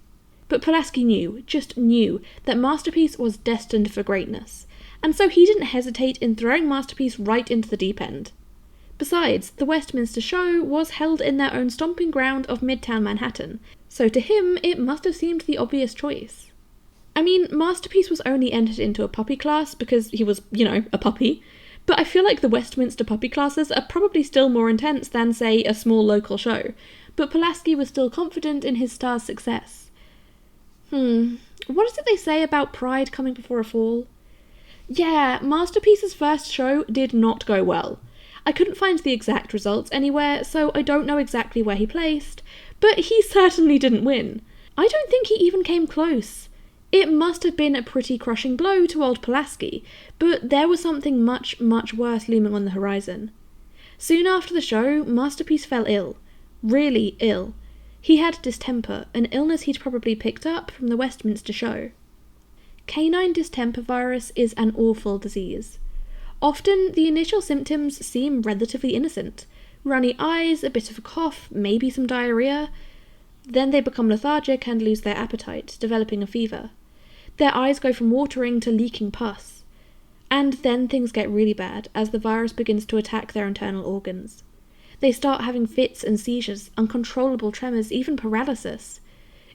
But Pulaski knew, just knew, that Masterpiece was destined for greatness, and so he didn't hesitate in throwing Masterpiece right into the deep end. Besides, the Westminster show was held in their own stomping ground of Midtown Manhattan, so to him it must have seemed the obvious choice. I mean, Masterpiece was only entered into a puppy class because he was, a puppy, but I feel like the Westminster puppy classes are probably still more intense than, say, a small local show, but Pulaski was still confident in his star's success. What is it they say about pride coming before a fall? Yeah, Masterpiece's first show did not go well. I couldn't find the exact results anywhere, so I don't know exactly where he placed, but he certainly didn't win. I don't think he even came close. It must have been a pretty crushing blow to old Pulaski, but there was something much, much worse looming on the horizon. Soon after the show, Masterpiece fell ill. Really ill. He had distemper, an illness he'd probably picked up from the Westminster show. Canine distemper virus is an awful disease. Often, the initial symptoms seem relatively innocent. Runny eyes, a bit of a cough, maybe some diarrhea. Then they become lethargic and lose their appetite, developing a fever. Their eyes go from watering to leaking pus. And then things get really bad as the virus begins to attack their internal organs. They start having fits and seizures, uncontrollable tremors, even paralysis.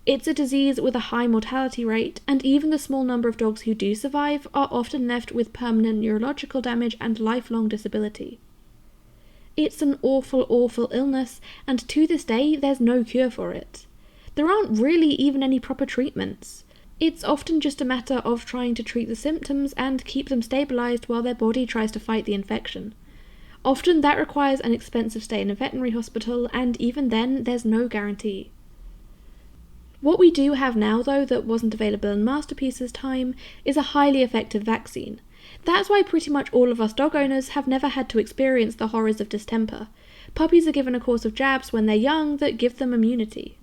It's a disease with a high mortality rate, and even the small number of dogs who do survive are often left with permanent neurological damage and lifelong disability. It's an awful, awful illness, and to this day there's no cure for it. There aren't really even any proper treatments. It's often just a matter of trying to treat the symptoms and keep them stabilised while their body tries to fight the infection. Often that requires an expensive stay in a veterinary hospital, and even then there's no guarantee. What we do have now, though, that wasn't available in Masterpiece's time, is a highly effective vaccine. That's why pretty much all of us dog owners have never had to experience the horrors of distemper. Puppies are given a course of jabs when they're young that give them immunity.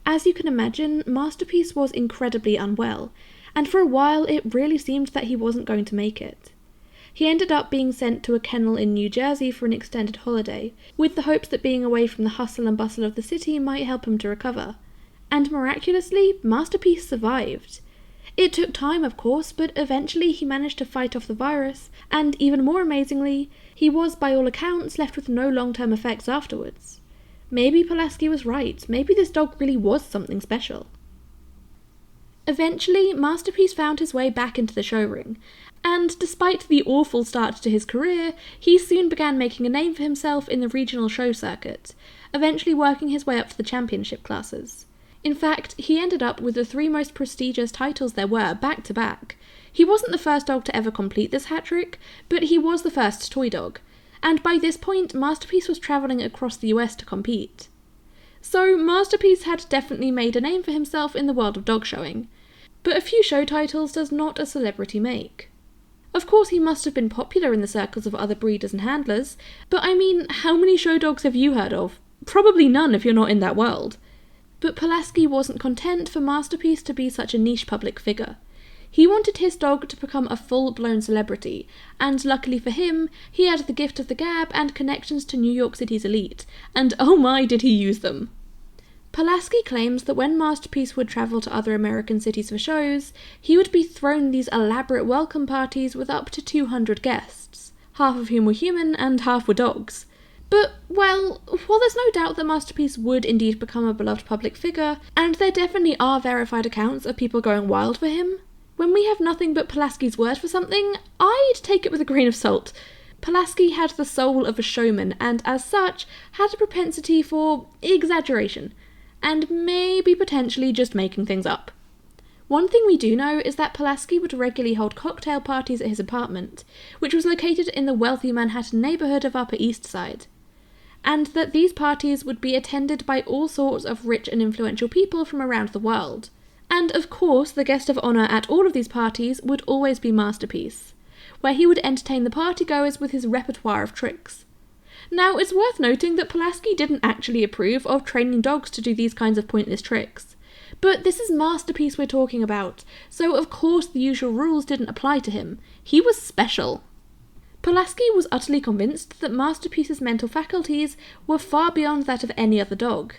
As you can imagine, Masterpiece was incredibly unwell, and for a while it really seemed that he wasn't going to make it. He ended up being sent to a kennel in New Jersey for an extended holiday, with the hopes that being away from the hustle and bustle of the city might help him to recover. And miraculously, Masterpiece survived. It took time, of course, but eventually he managed to fight off the virus, and even more amazingly, he was, by all accounts, left with no long-term effects afterwards. Maybe Pulaski was right, maybe this dog really was something special. Eventually, Masterpiece found his way back into the show ring, and despite the awful start to his career, he soon began making a name for himself in the regional show circuit, eventually working his way up to the championship classes. In fact, he ended up with the 3 most prestigious titles there were, back to back. He wasn't the first dog to ever complete this hat-trick, but he was the first toy dog, and by this point, Masterpiece was travelling across the US to compete. So, Masterpiece had definitely made a name for himself in the world of dog showing, but a few show titles does not a celebrity make. Of course, he must have been popular in the circles of other breeders and handlers, but I mean, how many show dogs have you heard of? Probably none if you're not in that world. But Pulaski wasn't content for Masterpiece to be such a niche public figure. He wanted his dog to become a full-blown celebrity, and luckily for him, he had the gift of the gab and connections to New York City's elite, and oh my did he use them. Pulaski claims that when Masterpiece would travel to other American cities for shows, he would be thrown these elaborate welcome parties with up to 200 guests, half of whom were human and half were dogs. But, well, while there's no doubt that Masterpiece would indeed become a beloved public figure, and there definitely are verified accounts of people going wild for him, when we have nothing but Pulaski's word for something, I'd take it with a grain of salt. Pulaski had the soul of a showman, and as such, had a propensity for exaggeration, and maybe potentially just making things up. One thing we do know is that Pulaski would regularly hold cocktail parties at his apartment, which was located in the wealthy Manhattan neighbourhood of Upper East Side, and that these parties would be attended by all sorts of rich and influential people from around the world. And of course, the guest of honour at all of these parties would always be Masterpiece, where he would entertain the partygoers with his repertoire of tricks. Now, it's worth noting that Pulaski didn't actually approve of training dogs to do these kinds of pointless tricks. But this is Masterpiece we're talking about, so of course the usual rules didn't apply to him. He was special. Pulaski was utterly convinced that Masterpiece's mental faculties were far beyond that of any other dog.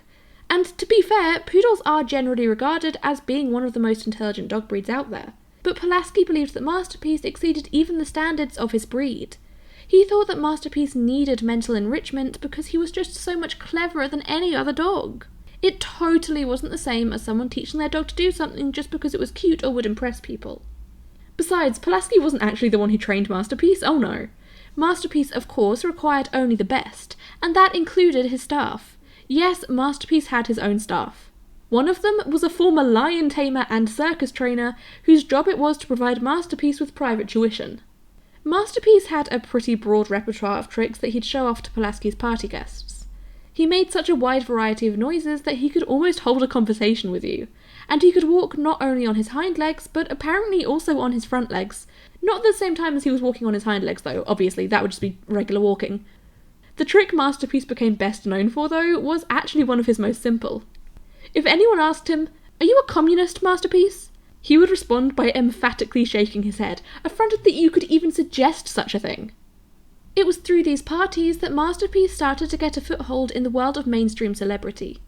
And to be fair, poodles are generally regarded as being one of the most intelligent dog breeds out there. But Pulaski believed that Masterpiece exceeded even the standards of his breed. He thought that Masterpiece needed mental enrichment because he was just so much cleverer than any other dog. It totally wasn't the same as someone teaching their dog to do something just because it was cute or would impress people. Besides, Pulaski wasn't actually the one who trained Masterpiece, oh no. Masterpiece, of course, required only the best, and that included his staff. Yes, Masterpiece had his own staff. One of them was a former lion tamer and circus trainer whose job it was to provide Masterpiece with private tuition. Masterpiece had a pretty broad repertoire of tricks that he'd show off to Pulaski's party guests. He made such a wide variety of noises that he could almost hold a conversation with you, and he could walk not only on his hind legs, but apparently also on his front legs. Not at the same time as he was walking on his hind legs though, obviously, that would just be regular walking. The trick Masterpiece became best known for though was actually one of his most simple. If anyone asked him, "Are you a communist, Masterpiece?" he would respond by emphatically shaking his head, affronted that you could even suggest such a thing. It was through these parties that Masterpiece started to get a foothold in the world of mainstream celebrity.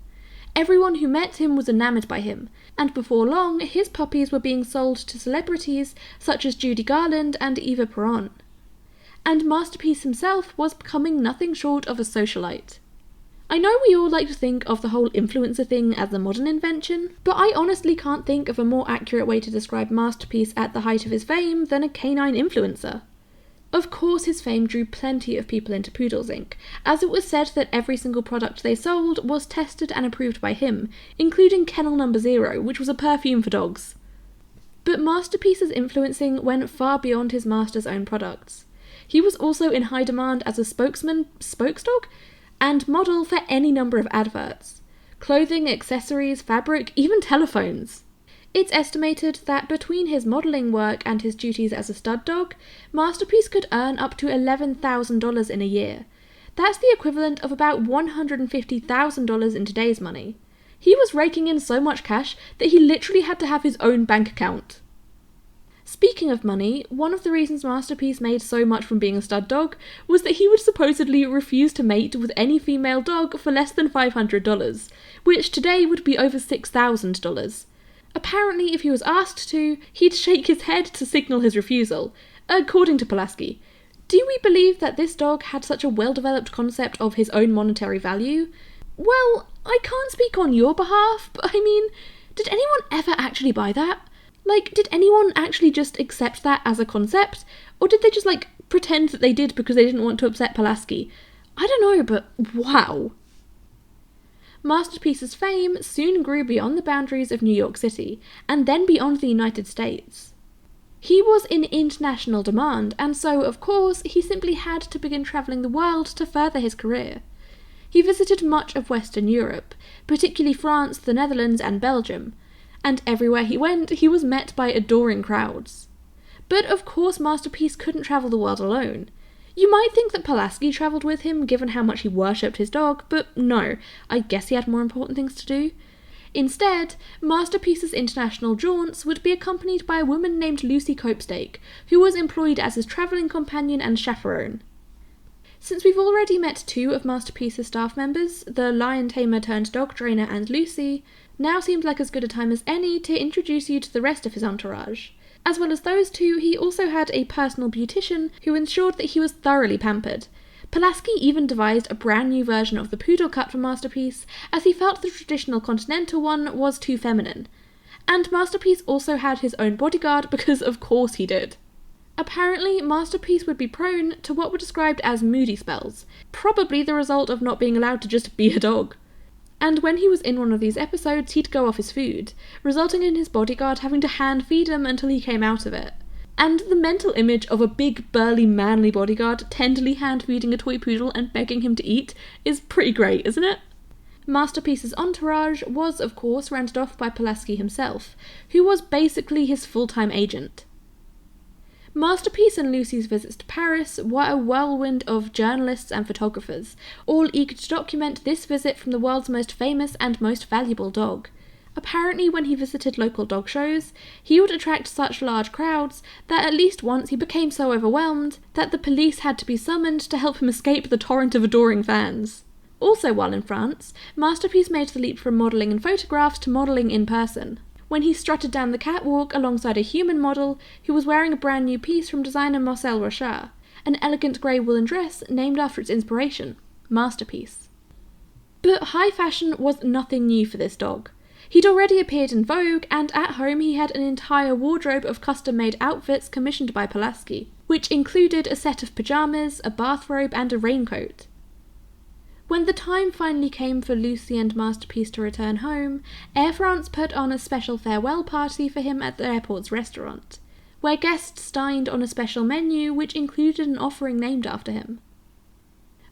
Everyone who met him was enamoured by him, and before long his puppies were being sold to celebrities such as Judy Garland and Eva Peron. And Masterpiece himself was becoming nothing short of a socialite. I know we all like to think of the whole influencer thing as a modern invention, but I honestly can't think of a more accurate way to describe Masterpiece at the height of his fame than a canine influencer. Of course his fame drew plenty of people into Poodles Inc., as it was said that every single product they sold was tested and approved by him, including Kennel No. 0, which was a perfume for dogs. But Masterpiece's influencing went far beyond his master's own products. He was also in high demand as a spokesdog, and model for any number of adverts. Clothing, accessories, fabric, even telephones. It's estimated that between his modelling work and his duties as a stud dog, Masterpiece could earn up to $11,000 in a year. That's the equivalent of about $150,000 in today's money. He was raking in so much cash that he literally had to have his own bank account. Speaking of money, one of the reasons Masterpiece made so much from being a stud dog was that he would supposedly refuse to mate with any female dog for less than $500, which today would be over $6,000. Apparently, if he was asked to, he'd shake his head to signal his refusal, according to Pulaski. Do we believe that this dog had such a well-developed concept of his own monetary value? Well, I can't speak on your behalf, but I mean, did anyone ever actually buy that? Like, did anyone actually just accept that as a concept? Or did they just, pretend that they did because they didn't want to upset Pulaski? I don't know, but wow. Masterpiece's fame soon grew beyond the boundaries of New York City, and then beyond the United States. He was in international demand, and so, of course, he simply had to begin travelling the world to further his career. He visited much of Western Europe, particularly France, the Netherlands, and Belgium, and everywhere he went, he was met by adoring crowds. But of course Masterpiece couldn't travel the world alone. You might think that Pulaski travelled with him, given how much he worshipped his dog, but no, I guess he had more important things to do. Instead, Masterpiece's international jaunts would be accompanied by a woman named Lucy Copestake, who was employed as his travelling companion and chaperone. Since we've already met two of Masterpiece's staff members, the lion tamer turned dog trainer and Lucy, now seemed like as good a time as any to introduce you to the rest of his entourage. As well as those two, he also had a personal beautician who ensured that he was thoroughly pampered. Pulaski even devised a brand new version of the poodle cut for Masterpiece, as he felt the traditional continental one was too feminine. And Masterpiece also had his own bodyguard because of course he did. Apparently, Masterpiece would be prone to what were described as moody spells, probably the result of not being allowed to just be a dog. And when he was in one of these episodes, he'd go off his food, resulting in his bodyguard having to hand feed him until he came out of it. And the mental image of a big, burly, manly bodyguard tenderly hand-feeding a toy poodle and begging him to eat is pretty great, isn't it? Masterpiece's entourage was, of course, rounded off by Pulaski himself, who was basically his full-time agent. Masterpiece and Lucy's visits to Paris were a whirlwind of journalists and photographers, all eager to document this visit from the world's most famous and most valuable dog. Apparently, when he visited local dog shows, he would attract such large crowds that at least once he became so overwhelmed that the police had to be summoned to help him escape the torrent of adoring fans. Also while in France, Masterpiece made the leap from modelling in photographs to modelling in person. when he strutted down the catwalk alongside a human model who was wearing a brand new piece from designer Marcel Rochard, an elegant grey woolen dress named after its inspiration, Masterpiece. But high fashion was nothing new for this dog. He'd already appeared in Vogue, and at home he had an entire wardrobe of custom-made outfits commissioned by Pulaski, which included a set of pyjamas, a bathrobe, and a raincoat. When the time finally came for Lucy and Masterpiece to return home, Air France put on a special farewell party for him at the airport's restaurant, where guests dined on a special menu which included an offering named after him.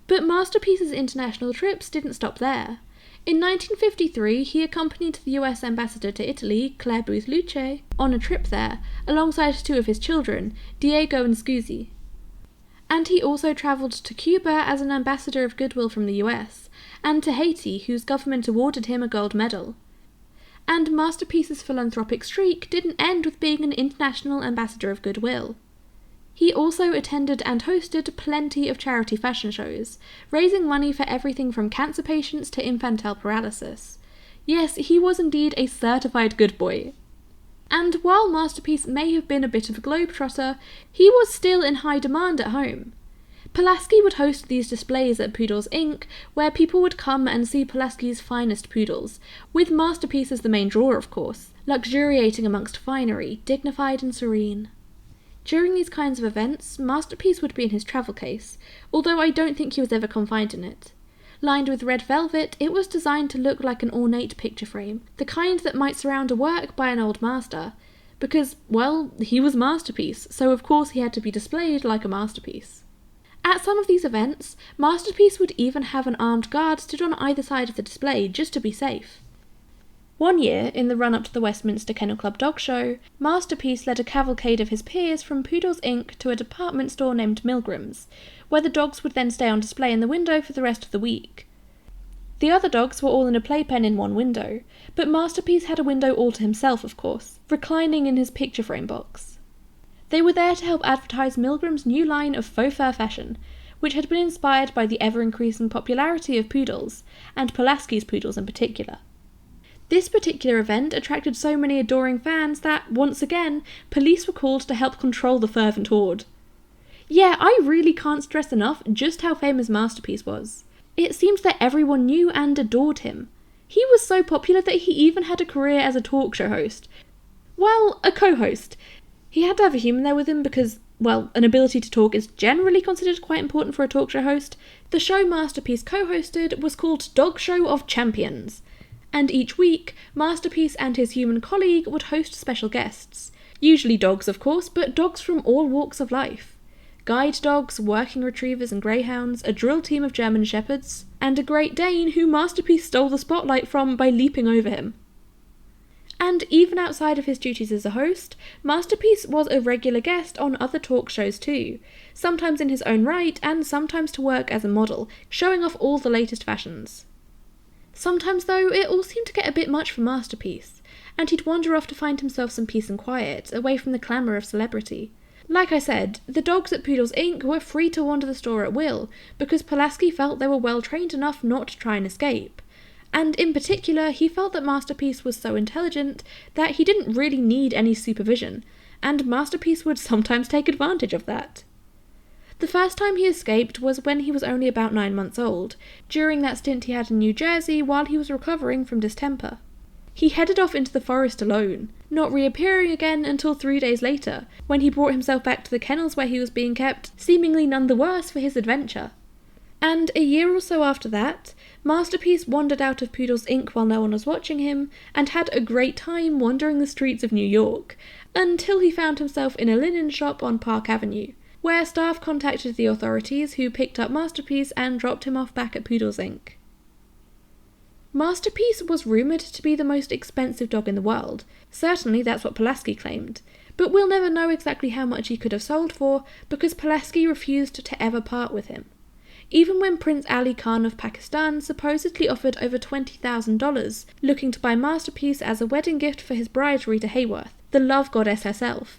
But Masterpiece's international trips didn't stop there. In 1953, he accompanied the US ambassador to Italy, Claire Booth Luce, on a trip there, alongside two of his children, Diego and Scusi. And he also travelled to Cuba as an ambassador of goodwill from the US, and to Haiti, whose government awarded him a gold medal. And Masterpiece's philanthropic streak didn't end with being an international ambassador of goodwill. He also attended and hosted plenty of charity fashion shows, raising money for everything from cancer patients to infantile paralysis. Yes, he was indeed a certified good boy. And while Masterpiece may have been a bit of a globetrotter, he was still in high demand at home. Pulaski would host these displays at Poodles Inc., where people would come and see Pulaski's finest poodles, with Masterpiece as the main draw, of course, luxuriating amongst finery, dignified and serene. During these kinds of events, Masterpiece would be in his travel case, although I don't think he was ever confined in it. Lined with red velvet, it was designed to look like an ornate picture frame, the kind that might surround a work by an old master, because, well, he was Masterpiece, so of course he had to be displayed like a masterpiece. At some of these events, Masterpiece would even have an armed guard stood on either side of the display just to be safe. One year, in the run-up to the Westminster Kennel Club Dog Show, Masterpiece led a cavalcade of his peers from Poodles Inc. to a department store named Milgram's, where the dogs would then stay on display in the window for the rest of the week. The other dogs were all in a playpen in one window, but Masterpiece had a window all to himself, of course, reclining in his picture frame box. They were there to help advertise Milgram's new line of faux fur fashion, which had been inspired by the ever-increasing popularity of poodles, and Pulaski's poodles in particular. This particular event attracted so many adoring fans that, once again, police were called to help control the fervent horde. Yeah, I really can't stress enough just how famous Masterpiece was. It seems that everyone knew and adored him. He was so popular that he even had a career as a talk show host. Well, a co-host. He had to have a human there with him because, well, an ability to talk is generally considered quite important for a talk show host. The show Masterpiece co-hosted was called Dog Show of Champions, and each week, Masterpiece and his human colleague would host special guests. Usually dogs, of course, but dogs from all walks of life. Guide dogs, working retrievers and greyhounds, a drill team of German shepherds, and a Great Dane who Masterpiece stole the spotlight from by leaping over him. And even outside of his duties as a host, Masterpiece was a regular guest on other talk shows too, sometimes in his own right and sometimes to work as a model, showing off all the latest fashions. Sometimes, though, it all seemed to get a bit much for Masterpiece, and he'd wander off to find himself some peace and quiet, away from the clamour of celebrity. Like I said, the dogs at Poodles Inc. were free to wander the store at will, because Pulaski felt they were well trained enough not to try and escape. And in particular, he felt that Masterpiece was so intelligent that he didn't really need any supervision, and Masterpiece would sometimes take advantage of that. The first time he escaped was when he was only about 9 months old, during that stint he had in New Jersey while he was recovering from distemper. He headed off into the forest alone, not reappearing again until 3 days later, when he brought himself back to the kennels where he was being kept, seemingly none the worse for his adventure. And a year or so after that, Masterpiece wandered out of Poodles Inc. while no one was watching him, and had a great time wandering the streets of New York, until he found himself in a linen shop on Park Avenue, where staff contacted the authorities who picked up Masterpiece and dropped him off back at Poodles Inc. Masterpiece was rumoured to be the most expensive dog in the world. Certainly that's what Pulaski claimed, but we'll never know exactly how much he could have sold for because Pulaski refused to ever part with him. Even when Prince Ali Khan of Pakistan supposedly offered over $20,000, looking to buy Masterpiece as a wedding gift for his bride Rita Hayworth, the love goddess herself.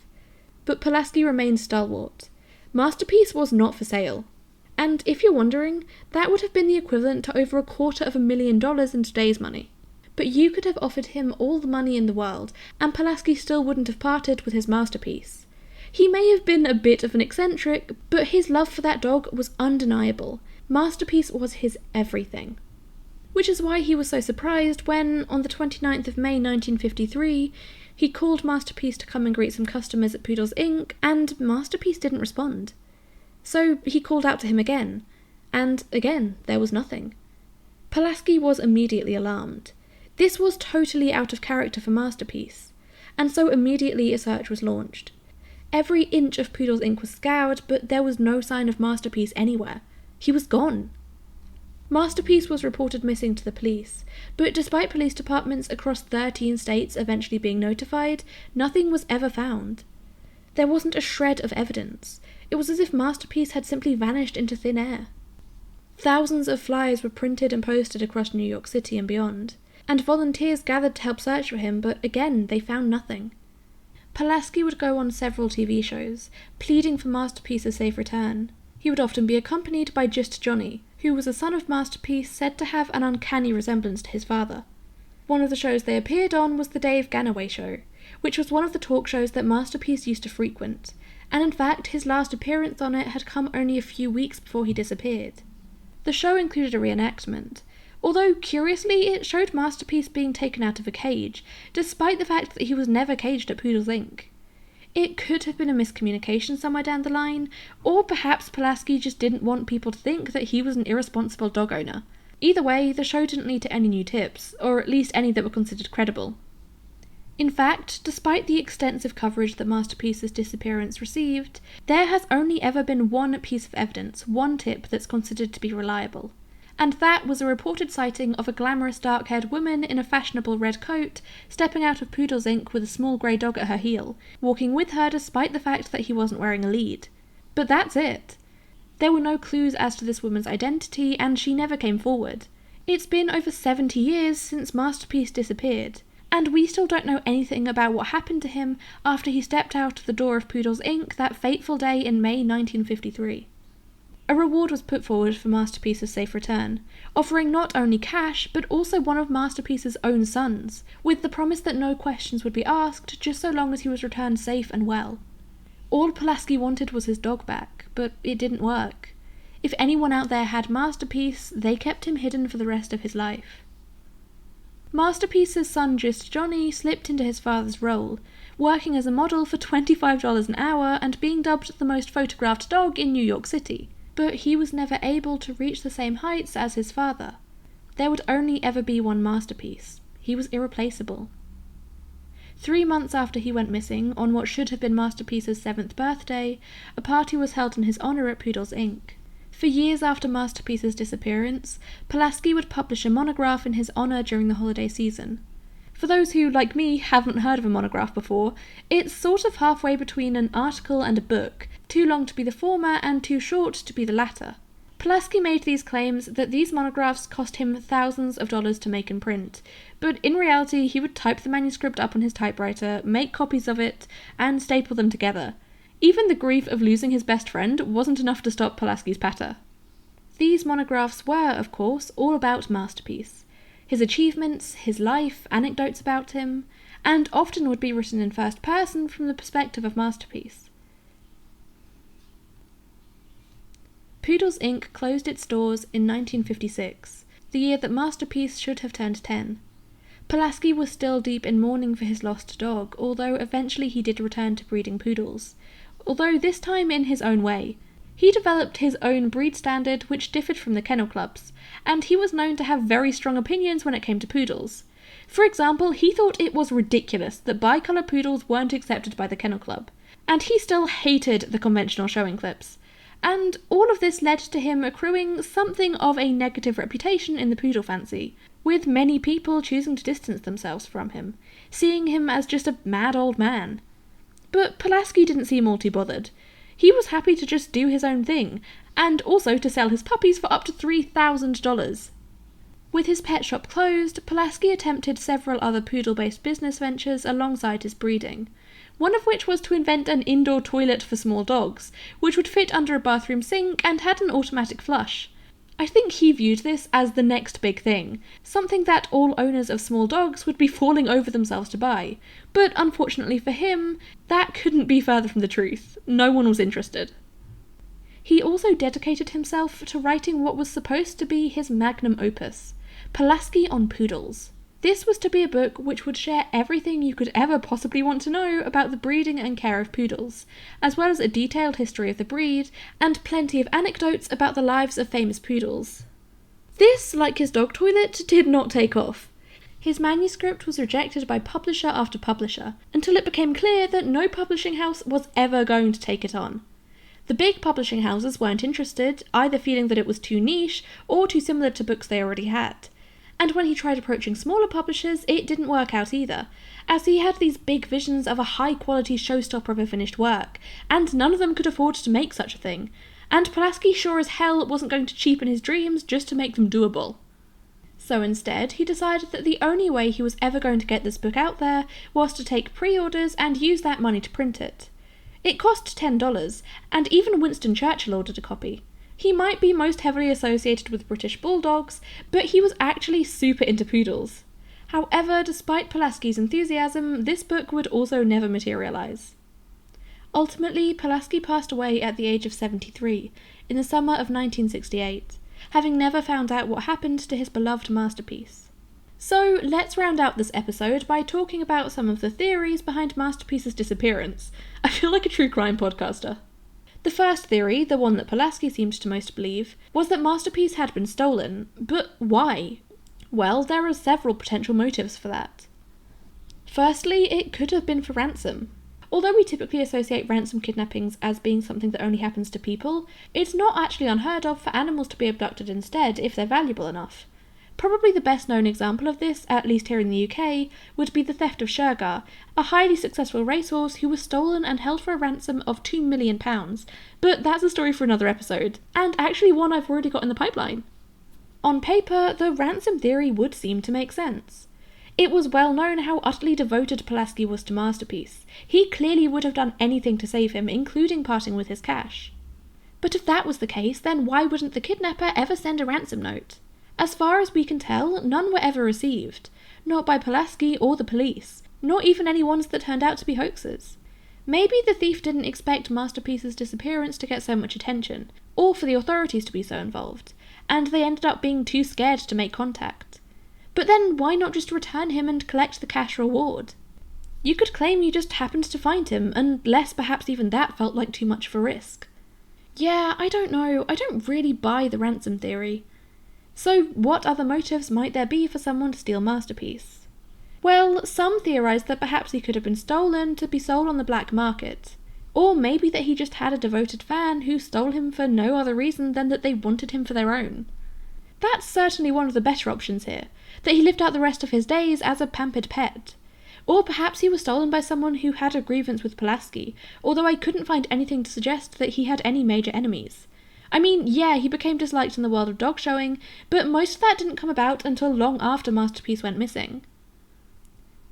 But Pulaski remained stalwart. Masterpiece was not for sale. And if you're wondering, that would have been the equivalent to over $250,000 in today's money. but you could have offered him all the money in the world, and Pulaski still wouldn't have parted with his masterpiece. He may have been a bit of an eccentric, but his love for that dog was undeniable. Masterpiece was his everything. Which is why he was so surprised when, on the 29th of May 1953, he called Masterpiece to come and greet some customers at Poodles Inc., and Masterpiece didn't respond. So he called out to him again, and again there was nothing. Pulaski was immediately alarmed. This was totally out of character for Masterpiece, and so immediately a search was launched. Every inch of Poodles Inc. was scoured, but there was no sign of Masterpiece anywhere. He was gone. Masterpiece was reported missing to the police, but despite police departments across 13 states eventually being notified, nothing was ever found. There wasn't a shred of evidence. It was as if Masterpiece had simply vanished into thin air. Thousands of flyers were printed and posted across New York City and beyond, and volunteers gathered to help search for him, but again they found nothing. Pulaski would go on several TV shows, pleading for Masterpiece's safe return. He would often be accompanied by Just Johnny, who was a son of Masterpiece said to have an uncanny resemblance to his father. One of the shows they appeared on was the Dave Ganaway Show, which was one of the talk shows that Masterpiece used to frequent, and in fact his last appearance on it had come only a few weeks before he disappeared. The show included a reenactment, although curiously it showed Masterpiece being taken out of a cage, despite the fact that he was never caged at Poodles Inc. It could have been a miscommunication somewhere down the line, or perhaps Pulaski just didn't want people to think that he was an irresponsible dog owner. Either way, the show didn't lead to any new tips, or at least any that were considered credible. In fact, despite the extensive coverage that Masterpiece's disappearance received, there has only ever been one piece of evidence, one tip that's considered to be reliable. And that was a reported sighting of a glamorous dark-haired woman in a fashionable red coat stepping out of Poodles Inc. with a small grey dog at her heel, walking with her despite the fact that he wasn't wearing a lead. But that's it. There were no clues as to this woman's identity, and she never came forward. It's been over 70 years since Masterpiece disappeared, and we still don't know anything about what happened to him after he stepped out of the door of Poodles Inc. that fateful day in May 1953. A reward was put forward for Masterpiece's safe return, offering not only cash, but also one of Masterpiece's own sons, with the promise that no questions would be asked just so long as he was returned safe and well. All Pulaski wanted was his dog back, but it didn't work. If anyone out there had Masterpiece, they kept him hidden for the rest of his life. Masterpiece's son Just Johnny slipped into his father's role, working as a model for $25 an hour and being dubbed the most photographed dog in New York City. But he was never able to reach the same heights as his father. There would only ever be one Masterpiece. He was irreplaceable. 3 months after he went missing, on what should have been Masterpiece's 7th birthday, a party was held in his honour at Poodles Inc. For years after Masterpiece's disappearance, Pulaski would publish a monograph in his honour during the holiday season. For those who, like me, haven't heard of a monograph before, it's sort of halfway between an article and a book, too long to be the former and too short to be the latter. Pulaski made these claims that these monographs cost him thousands of dollars to make and print, but in reality he would type the manuscript up on his typewriter, make copies of it, and staple them together. Even the grief of losing his best friend wasn't enough to stop Pulaski's patter. These monographs were, of course, all about Masterpiece. His achievements, his life, anecdotes about him, and often would be written in first person from the perspective of Masterpiece. Poodles Inc. closed its doors in 1956, the year that Masterpiece should have turned 10. Pulaski was still deep in mourning for his lost dog, although eventually he did return to breeding poodles, although this time in his own way. He developed his own breed standard which differed from the kennel club's, and he was known to have very strong opinions when it came to poodles. For example, he thought it was ridiculous that bicolour poodles weren't accepted by the kennel club, and he still hated the conventional showing clips. And all of this led to him accruing something of a negative reputation in the poodle fancy, with many people choosing to distance themselves from him, seeing him as just a mad old man. But Pulaski didn't seem all too bothered. He was happy to just do his own thing, and also to sell his puppies for up to $3,000. With his pet shop closed, Pulaski attempted several other poodle-based business ventures alongside his breeding, one of which was to invent an indoor toilet for small dogs, which would fit under a bathroom sink and had an automatic flush. I think he viewed this as the next big thing, something that all owners of small dogs would be falling over themselves to buy. But unfortunately for him, that couldn't be further from the truth. No one was interested. He also dedicated himself to writing what was supposed to be his magnum opus, Pulaski on Poodles. This was to be a book which would share everything you could ever possibly want to know about the breeding and care of poodles, as well as a detailed history of the breed, and plenty of anecdotes about the lives of famous poodles. This, like his dog toilet, did not take off. His manuscript was rejected by publisher after publisher, until it became clear that no publishing house was ever going to take it on. The big publishing houses weren't interested, either feeling that it was too niche, or too similar to books they already had. And when he tried approaching smaller publishers, it didn't work out either, as he had these big visions of a high-quality showstopper of a finished work, and none of them could afford to make such a thing, and Pulaski sure as hell wasn't going to cheapen his dreams just to make them doable. So instead, he decided that the only way he was ever going to get this book out there was to take pre-orders and use that money to print it. It cost $10, and even Winston Churchill ordered a copy. He might be most heavily associated with British bulldogs, but he was actually super into poodles. However, despite Pulaski's enthusiasm, this book would also never materialise. Ultimately, Pulaski passed away at the age of 73, in the summer of 1968, having never found out what happened to his beloved masterpiece. So, let's round out this episode by talking about some of the theories behind Masterpiece's disappearance. I feel like a true crime podcaster. The first theory, the one that Pulaski seemed to most believe, was that Masterpiece had been stolen. But why? Well, there are several potential motives for that. Firstly, it could have been for ransom. Although we typically associate ransom kidnappings as being something that only happens to people, it's not actually unheard of for animals to be abducted instead if they're valuable enough. Probably the best known example of this, at least here in the UK, would be the theft of Shergar, a highly successful racehorse who was stolen and held for a ransom of £2 million, but that's a story for another episode, and actually one I've already got in the pipeline. On paper, the ransom theory would seem to make sense. It was well known how utterly devoted Pulaski was to Masterpiece. He clearly would have done anything to save him, including parting with his cash. But if that was the case, then why wouldn't the kidnapper ever send a ransom note? As far as we can tell, none were ever received, not by Pulaski or the police, not even any ones that turned out to be hoaxes. Maybe the thief didn't expect Masterpiece's disappearance to get so much attention, or for the authorities to be so involved, and they ended up being too scared to make contact. But then why not just return him and collect the cash reward? You could claim you just happened to find him, unless perhaps even that felt like too much of a risk. Yeah, I don't know, I don't really buy the ransom theory. So what other motives might there be for someone to steal Masterpiece? Well, some theorise that perhaps he could have been stolen to be sold on the black market. Or maybe that he just had a devoted fan who stole him for no other reason than that they wanted him for their own. That's certainly one of the better options here, that he lived out the rest of his days as a pampered pet. Or perhaps he was stolen by someone who had a grievance with Pulaski, although I couldn't find anything to suggest that he had any major enemies. I mean, yeah, he became disliked in the world of dog showing, but most of that didn't come about until long after Masterpiece went missing.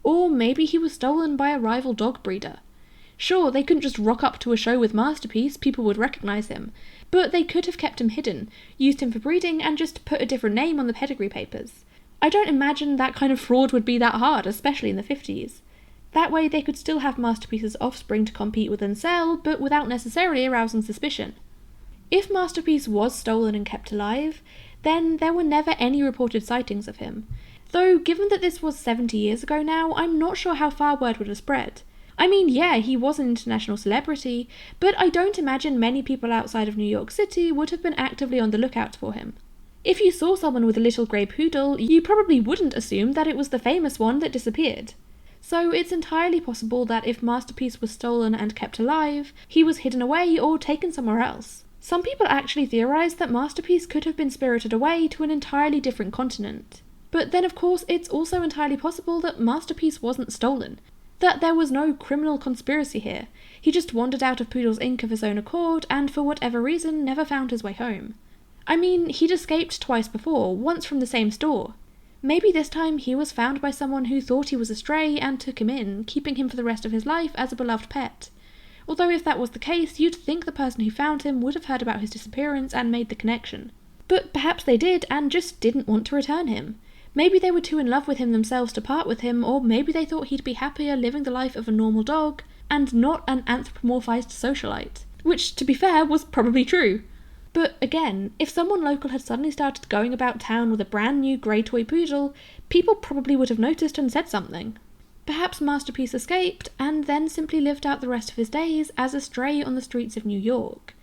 Or maybe he was stolen by a rival dog breeder. Sure, they couldn't just rock up to a show with Masterpiece, people would recognise him, but they could have kept him hidden, used him for breeding, and just put a different name on the pedigree papers. I don't imagine that kind of fraud would be that hard, especially in the 50s. That way they could still have Masterpiece's offspring to compete with and sell, but without necessarily arousing suspicion. If Masterpiece was stolen and kept alive, then there were never any reported sightings of him. Though, given that this was 70 years ago now, I'm not sure how far word would have spread. I mean, yeah, he was an international celebrity, but I don't imagine many people outside of New York City would have been actively on the lookout for him. If you saw someone with a little grey poodle, you probably wouldn't assume that it was the famous one that disappeared. So it's entirely possible that if Masterpiece was stolen and kept alive, he was hidden away or taken somewhere else. Some people actually theorise that Masterpiece could have been spirited away to an entirely different continent. But then of course it's also entirely possible that Masterpiece wasn't stolen, that there was no criminal conspiracy here. He just wandered out of Poodle's Inc. of his own accord and for whatever reason never found his way home. I mean, he'd escaped twice before, once from the same store. Maybe this time he was found by someone who thought he was a stray and took him in, keeping him for the rest of his life as a beloved pet. Although if that was the case, you'd think the person who found him would have heard about his disappearance and made the connection. But perhaps they did and just didn't want to return him. Maybe they were too in love with him themselves to part with him, or maybe they thought he'd be happier living the life of a normal dog and not an anthropomorphized socialite. Which, to be fair, was probably true. But again, if someone local had suddenly started going about town with a brand new grey toy poodle, people probably would have noticed and said something. Perhaps Masterpiece escaped, and then simply lived out the rest of his days as a stray on the streets of New York.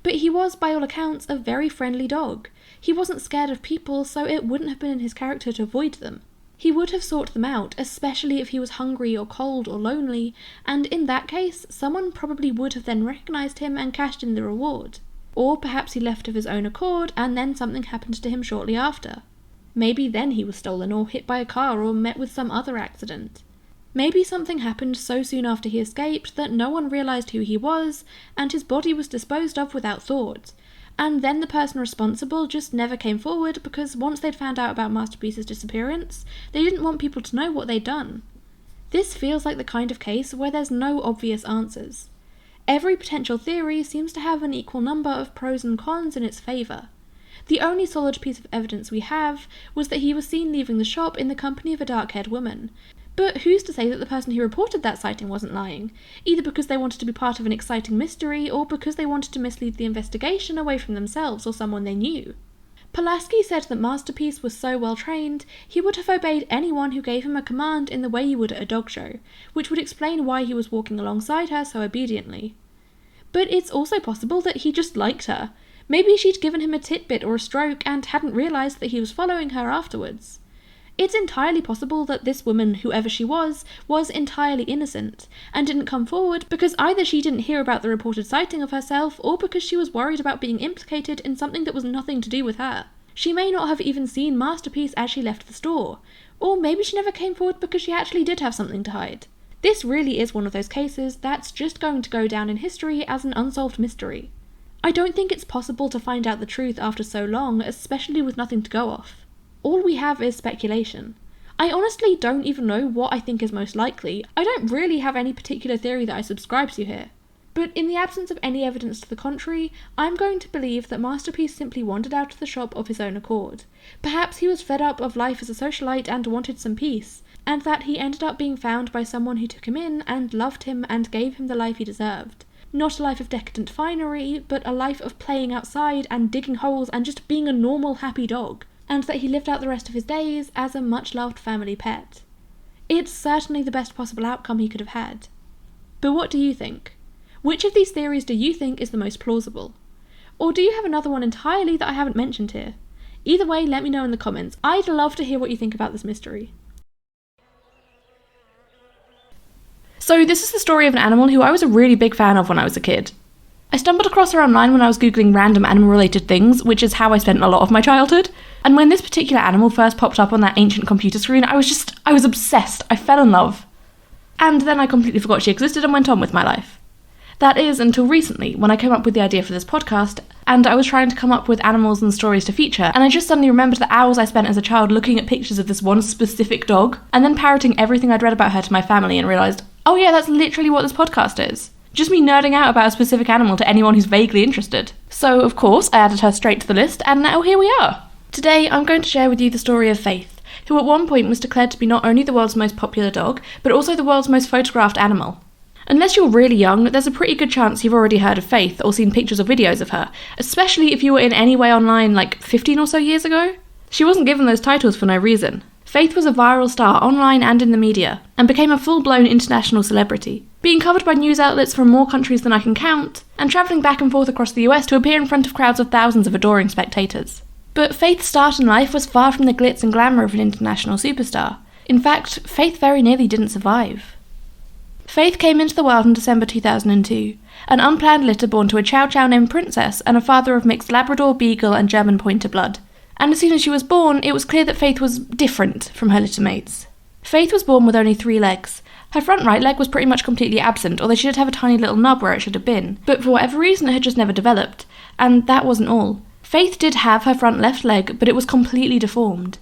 But he was, by all accounts, a very friendly dog. He wasn't scared of people, so it wouldn't have been in his character to avoid them. He would have sought them out, especially if he was hungry or cold or lonely, and in that case, someone probably would have then recognised him and cashed in the reward. Or perhaps he left of his own accord, and then something happened to him shortly after. Maybe then he was stolen or hit by a car or met with some other accident. Maybe something happened so soon after he escaped that no one realised who he was, and his body was disposed of without thought. And then the person responsible just never came forward because once they'd found out about Masterpiece's disappearance, they didn't want people to know what they'd done. This feels like the kind of case where there's no obvious answers. Every potential theory seems to have an equal number of pros and cons in its favour. The only solid piece of evidence we have was that he was seen leaving the shop in the company of a dark-haired woman. But who's to say that the person who reported that sighting wasn't lying, either because they wanted to be part of an exciting mystery or because they wanted to mislead the investigation away from themselves or someone they knew? Pulaski said that Masterpiece was so well trained, he would have obeyed anyone who gave him a command in the way you would at a dog show, which would explain why he was walking alongside her so obediently. But it's also possible that he just liked her. Maybe she'd given him a titbit or a stroke and hadn't realised that he was following her afterwards. It's entirely possible that this woman, whoever she was entirely innocent, and didn't come forward because either she didn't hear about the reported sighting of herself, or because she was worried about being implicated in something that was nothing to do with her. She may not have even seen Masterpiece as she left the store, or maybe she never came forward because she actually did have something to hide. This really is one of those cases that's just going to go down in history as an unsolved mystery. I don't think it's possible to find out the truth after so long, especially with nothing to go off. All we have is speculation. I honestly don't even know what I think is most likely. I don't really have any particular theory that I subscribe to here. But in the absence of any evidence to the contrary, I'm going to believe that Masterpiece simply wandered out of the shop of his own accord. Perhaps he was fed up of life as a socialite and wanted some peace, and that he ended up being found by someone who took him in and loved him and gave him the life he deserved. Not a life of decadent finery, but a life of playing outside and digging holes and just being a normal, happy dog. And that he lived out the rest of his days as a much-loved family pet. It's certainly the best possible outcome he could have had. But what do you think? Which of these theories do you think is the most plausible? Or do you have another one entirely that I haven't mentioned here? Either way, let me know in the comments. I'd love to hear what you think about this mystery. So this is the story of an animal who I was a really big fan of when I was a kid. I stumbled across her online when I was googling random animal-related things, which is how I spent a lot of my childhood. And when this particular animal first popped up on that ancient computer screen, I was obsessed. I fell in love. And then I completely forgot she existed and went on with my life. That is, until recently, when I came up with the idea for this podcast, and I was trying to come up with animals and stories to feature, and I just suddenly remembered the hours I spent as a child looking at pictures of this one specific dog, and then parroting everything I'd read about her to my family and realised, oh yeah, that's literally what this podcast is. Just me nerding out about a specific animal to anyone who's vaguely interested. So, of course, I added her straight to the list, and now here we are. Today, I'm going to share with you the story of Faith, who at one point was declared to be not only the world's most popular dog, but also the world's most photographed animal. Unless you're really young, there's a pretty good chance you've already heard of Faith or seen pictures or videos of her, especially if you were in any way online like 15 or so years ago. She wasn't given those titles for no reason. Faith was a viral star online and in the media, and became a full-blown international celebrity, being covered by news outlets from more countries than I can count, and travelling back and forth across the US to appear in front of crowds of thousands of adoring spectators. But Faith's start in life was far from the glitz and glamour of an international superstar. In fact, Faith very nearly didn't survive. Faith came into the world in December 2002, an unplanned litter born to a Chow Chow named Princess and a father of mixed Labrador, Beagle and German Pointer blood. And as soon as she was born, it was clear that Faith was different from her litter mates. Faith was born with only 3 legs. Her front right leg was pretty much completely absent, although she did have a tiny little nub where it should have been, but for whatever reason it had just never developed. And that wasn't all. Faith did have her front left leg, but it was completely deformed.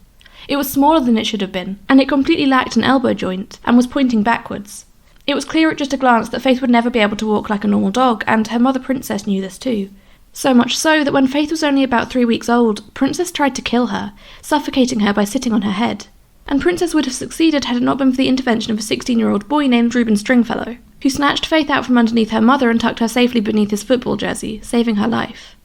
It was smaller than it should have been, and it completely lacked an elbow joint, and was pointing backwards. It was clear at just a glance that Faith would never be able to walk like a normal dog, and her mother Princess knew this too. So much so that when Faith was only about 3 weeks old, Princess tried to kill her, suffocating her by sitting on her head. And Princess would have succeeded had it not been for the intervention of a 16-year-old boy named Reuben Stringfellow, who snatched Faith out from underneath her mother and tucked her safely beneath his football jersey, saving her life.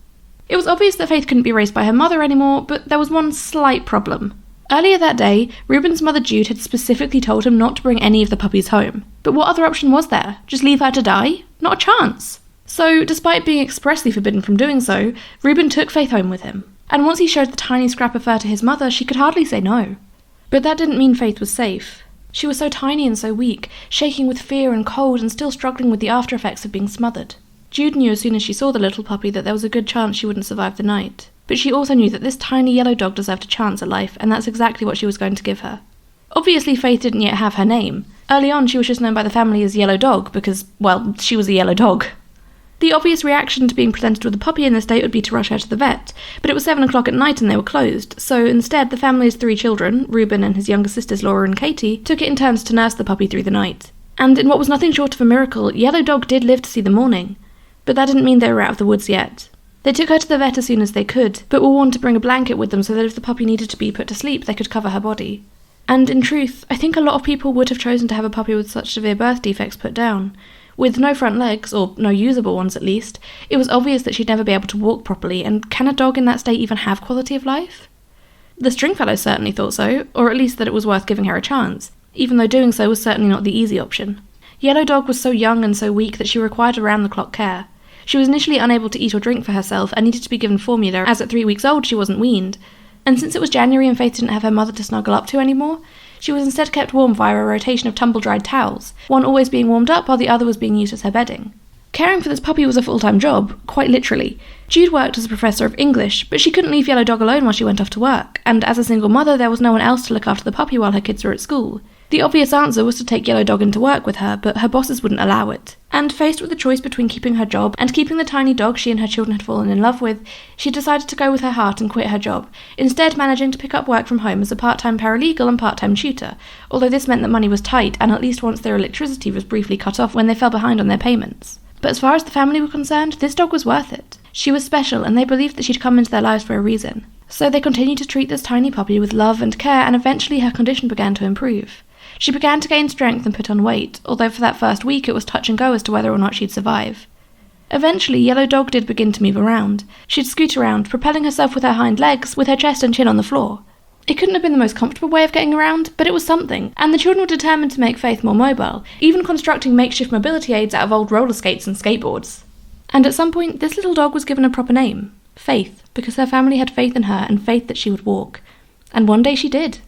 It was obvious that Faith couldn't be raised by her mother anymore, but there was one slight problem. Earlier that day, Reuben's mother Jude had specifically told him not to bring any of the puppies home. But what other option was there? Just leave her to die? Not a chance! So, despite being expressly forbidden from doing so, Reuben took Faith home with him. And once he showed the tiny scrap of fur to his mother, she could hardly say no. But that didn't mean Faith was safe. She was so tiny and so weak, shaking with fear and cold and still struggling with the after effects of being smothered. Jude knew as soon as she saw the little puppy that there was a good chance she wouldn't survive the night. But she also knew that this tiny yellow dog deserved a chance at life, and that's exactly what she was going to give her. Obviously, Faith didn't yet have her name. Early on, she was just known by the family as Yellow Dog because, well, she was a yellow dog. The obvious reaction to being presented with a puppy in this state would be to rush her to the vet, but it was 7 o'clock at night and they were closed, so instead the family's 3 children, Reuben and his younger sisters Laura and Katie, took it in turns to nurse the puppy through the night. And in what was nothing short of a miracle, Yellow Dog did live to see the morning. But that didn't mean they were out of the woods yet. They took her to the vet as soon as they could, but were warned to bring a blanket with them so that if the puppy needed to be put to sleep, they could cover her body. And in truth, I think a lot of people would have chosen to have a puppy with such severe birth defects put down. With no front legs, or no usable ones at least, it was obvious that she'd never be able to walk properly, and can a dog in that state even have quality of life? The Stringfellow certainly thought so, or at least that it was worth giving her a chance, even though doing so was certainly not the easy option. Yellow Dog was so young and so weak that she required around-the-clock care. She was initially unable to eat or drink for herself and needed to be given formula, as at 3 weeks old she wasn't weaned. And since it was January and Faith didn't have her mother to snuggle up to anymore, she was instead kept warm via a rotation of tumble-dried towels, one always being warmed up while the other was being used as her bedding. Caring for this puppy was a full-time job, quite literally. Jude worked as a professor of English, but she couldn't leave Yellow Dog alone while she went off to work, and as a single mother there was no one else to look after the puppy while her kids were at school. The obvious answer was to take Yellow Dog into work with her, but her bosses wouldn't allow it. And faced with the choice between keeping her job and keeping the tiny dog she and her children had fallen in love with, she decided to go with her heart and quit her job, instead managing to pick up work from home as a part-time paralegal and part-time tutor, although this meant that money was tight and at least once their electricity was briefly cut off when they fell behind on their payments. But as far as the family were concerned, this dog was worth it. She was special and they believed that she'd come into their lives for a reason. So they continued to treat this tiny puppy with love and care, and eventually her condition began to improve. She began to gain strength and put on weight, although for that first week it was touch and go as to whether or not she'd survive. Eventually, Yellow Dog did begin to move around. She'd scoot around, propelling herself with her hind legs, with her chest and chin on the floor. It couldn't have been the most comfortable way of getting around, but it was something, and the children were determined to make Faith more mobile, even constructing makeshift mobility aids out of old roller skates and skateboards. And at some point, this little dog was given a proper name, Faith, because her family had faith in her and faith that she would walk. And one day she did.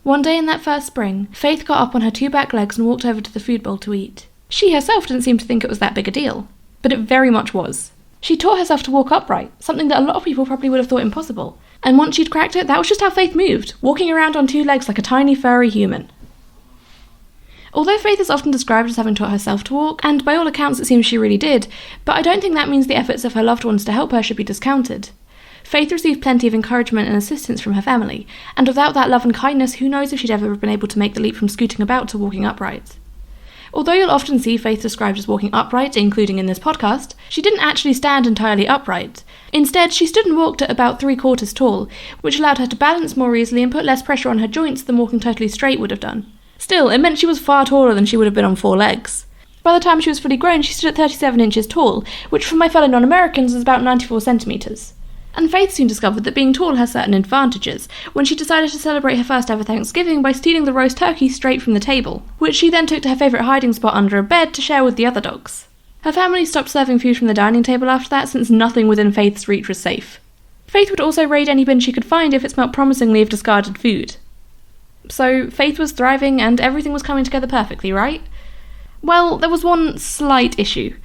One day in that first spring, Faith got up on her 2 back legs and walked over to the food bowl to eat. She herself didn't seem to think it was that big a deal, but it very much was. She taught herself to walk upright, something that a lot of people probably would have thought impossible. And once she'd cracked it, that was just how Faith moved, walking around on 2 legs like a tiny furry human. Although Faith is often described as having taught herself to walk, and by all accounts it seems she really did, but I don't think that means the efforts of her loved ones to help her should be discounted. Faith received plenty of encouragement and assistance from her family, and without that love and kindness, who knows if she'd ever been able to make the leap from scooting about to walking upright. Although you'll often see Faith described as walking upright, including in this podcast, she didn't actually stand entirely upright. Instead, she stood and walked at about 3/4 tall, which allowed her to balance more easily and put less pressure on her joints than walking totally straight would have done. Still, it meant she was far taller than she would have been on 4 legs. By the time she was fully grown, she stood at 37 inches tall, which for my fellow non-Americans is about 94 centimetres. And Faith soon discovered that being tall has certain advantages, when she decided to celebrate her first ever Thanksgiving by stealing the roast turkey straight from the table, which she then took to her favourite hiding spot under a bed to share with the other dogs. Her family stopped serving food from the dining table after that, since nothing within Faith's reach was safe. Faith would also raid any bin she could find if it smelt promisingly of discarded food. So Faith was thriving and everything was coming together perfectly, right? Well, there was one slight issue.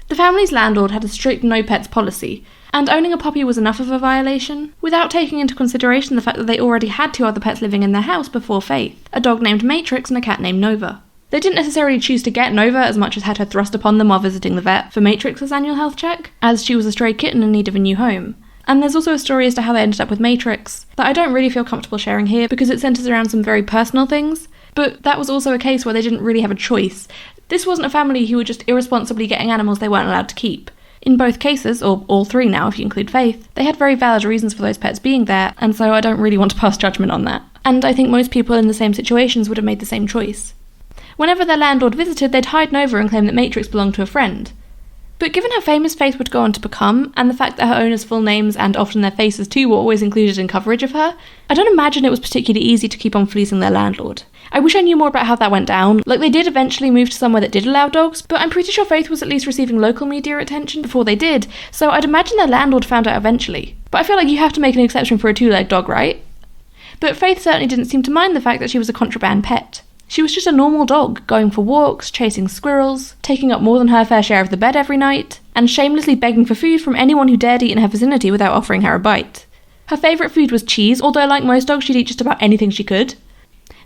The family's landlord had a strict no-pets policy, and owning a puppy was enough of a violation, without taking into consideration the fact that they already had 2 other pets living in their house before Faith, a dog named Matrix and a cat named Nova. They didn't necessarily choose to get Nova as much as had her thrust upon them while visiting the vet for Matrix's annual health check, as she was a stray kitten in need of a new home. And there's also a story as to how they ended up with Matrix, that I don't really feel comfortable sharing here because it centres around some very personal things, but that was also a case where they didn't really have a choice. This wasn't a family who were just irresponsibly getting animals they weren't allowed to keep. In both cases, or all three now if you include Faith, they had very valid reasons for those pets being there, and so I don't really want to pass judgment on that. And I think most people in the same situations would have made the same choice. Whenever their landlord visited, they'd hide over and claim that Matrix belonged to a friend. But given how famous Faith would go on to become, and the fact that her owners' full names and often their faces too were always included in coverage of her, I don't imagine it was particularly easy to keep on fleecing their landlord. I wish I knew more about how that went down. Like, they did eventually move to somewhere that did allow dogs, but I'm pretty sure Faith was at least receiving local media attention before they did, so I'd imagine their landlord found out eventually. But I feel like you have to make an exception for a two-legged dog, right? But Faith certainly didn't seem to mind the fact that she was a contraband pet. She was just a normal dog, going for walks, chasing squirrels, taking up more than her fair share of the bed every night, and shamelessly begging for food from anyone who dared eat in her vicinity without offering her a bite. Her favourite food was cheese, although like most dogs she'd eat just about anything she could.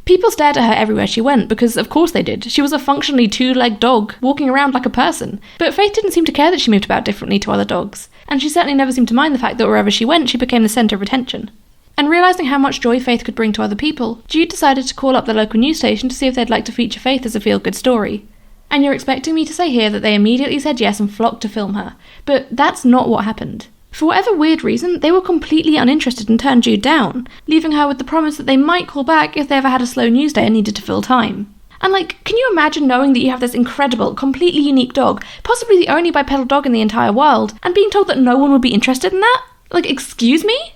People stared at her everywhere she went, because of course they did. She was a functionally two-legged dog, walking around like a person. But Faith didn't seem to care that she moved about differently to other dogs, and she certainly never seemed to mind the fact that wherever she went she became the centre of attention. And realising how much joy Faith could bring to other people, Jude decided to call up the local news station to see if they'd like to feature Faith as a feel-good story. And you're expecting me to say here that they immediately said yes and flocked to film her. But that's not what happened. For whatever weird reason, they were completely uninterested and turned Jude down, leaving her with the promise that they might call back if they ever had a slow news day and needed to fill time. And can you imagine knowing that you have this incredible, completely unique dog, possibly the only bipedal dog in the entire world, and being told that no one would be interested in that? Excuse me?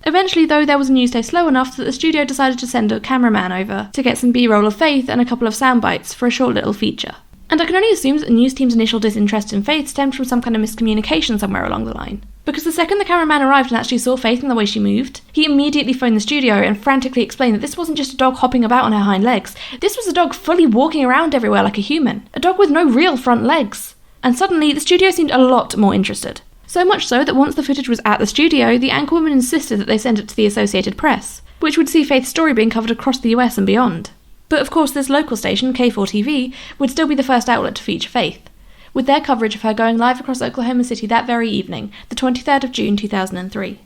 Eventually, though, there was a news day slow enough that the studio decided to send a cameraman over to get some B-roll of Faith and a couple of sound bites for a short little feature. And I can only assume that the news team's initial disinterest in Faith stemmed from some kind of miscommunication somewhere along the line. Because the second the cameraman arrived and actually saw Faith and the way she moved, he immediately phoned the studio and frantically explained that this wasn't just a dog hopping about on her hind legs, this was a dog fully walking around everywhere like a human. A dog with no real front legs. And suddenly, the studio seemed a lot more interested. So much so that once the footage was at the studio, the anchorwoman insisted that they send it to the Associated Press, which would see Faith's story being covered across the US and beyond. But of course this local station, K4TV, would still be the first outlet to feature Faith, with their coverage of her going live across Oklahoma City that very evening, the 23rd of June 2003.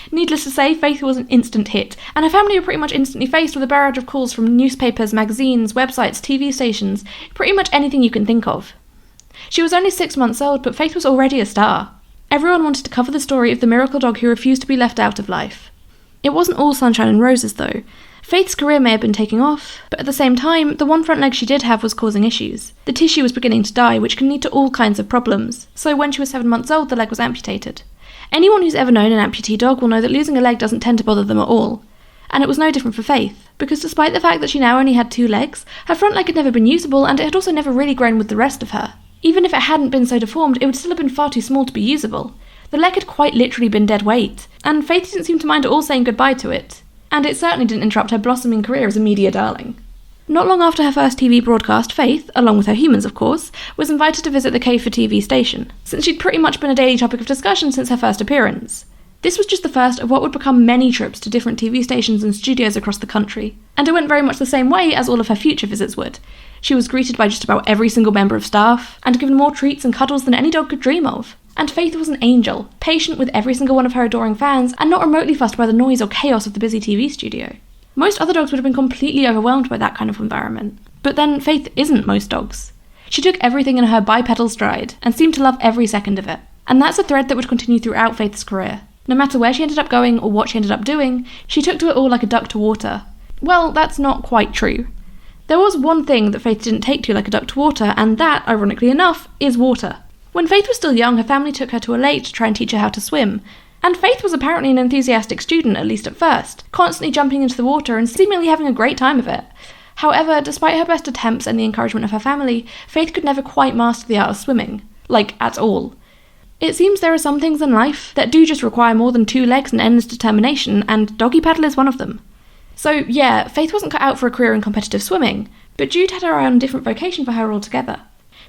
Needless to say, Faith was an instant hit, and her family were pretty much instantly faced with a barrage of calls from newspapers, magazines, websites, TV stations, pretty much anything you can think of. She was only 6 months old, but Faith was already a star. Everyone wanted to cover the story of the miracle dog who refused to be left out of life. It wasn't all sunshine and roses, though. Faith's career may have been taking off, but at the same time, the one front leg she did have was causing issues. The tissue was beginning to die, which can lead to all kinds of problems, so when she was 7 months old, the leg was amputated. Anyone who's ever known an amputee dog will know that losing a leg doesn't tend to bother them at all. And it was no different for Faith, because despite the fact that she now only had 2 legs, her front leg had never been usable and it had also never really grown with the rest of her. Even if it hadn't been so deformed, it would still have been far too small to be usable. The leg had quite literally been dead weight, and Faith didn't seem to mind at all saying goodbye to it. And it certainly didn't interrupt her blossoming career as a media darling. Not long after her first TV broadcast, Faith, along with her humans of course, was invited to visit the K4TV station, since she'd pretty much been a daily topic of discussion since her first appearance. This was just the first of what would become many trips to different TV stations and studios across the country, and it went very much the same way as all of her future visits would. She was greeted by just about every single member of staff, and given more treats and cuddles than any dog could dream of. And Faith was an angel, patient with every single one of her adoring fans, and not remotely fussed by the noise or chaos of the busy TV studio. Most other dogs would have been completely overwhelmed by that kind of environment. But then Faith isn't most dogs. She took everything in her bipedal stride, and seemed to love every second of it. And that's a thread that would continue throughout Faith's career. No matter where she ended up going or what she ended up doing, she took to it all like a duck to water. Well, that's not quite true. There was one thing that Faith didn't take to like a duck to water, and that, ironically enough, is water. When Faith was still young, her family took her to a lake to try and teach her how to swim. And Faith was apparently an enthusiastic student, at least at first, constantly jumping into the water and seemingly having a great time of it. However, despite her best attempts and the encouragement of her family, Faith could never quite master the art of swimming. At all. It seems there are some things in life that do just require more than 2 legs and endless determination, and doggy paddle is one of them. So yeah, Faith wasn't cut out for a career in competitive swimming, but Jude had her eye on a different vocation for her altogether.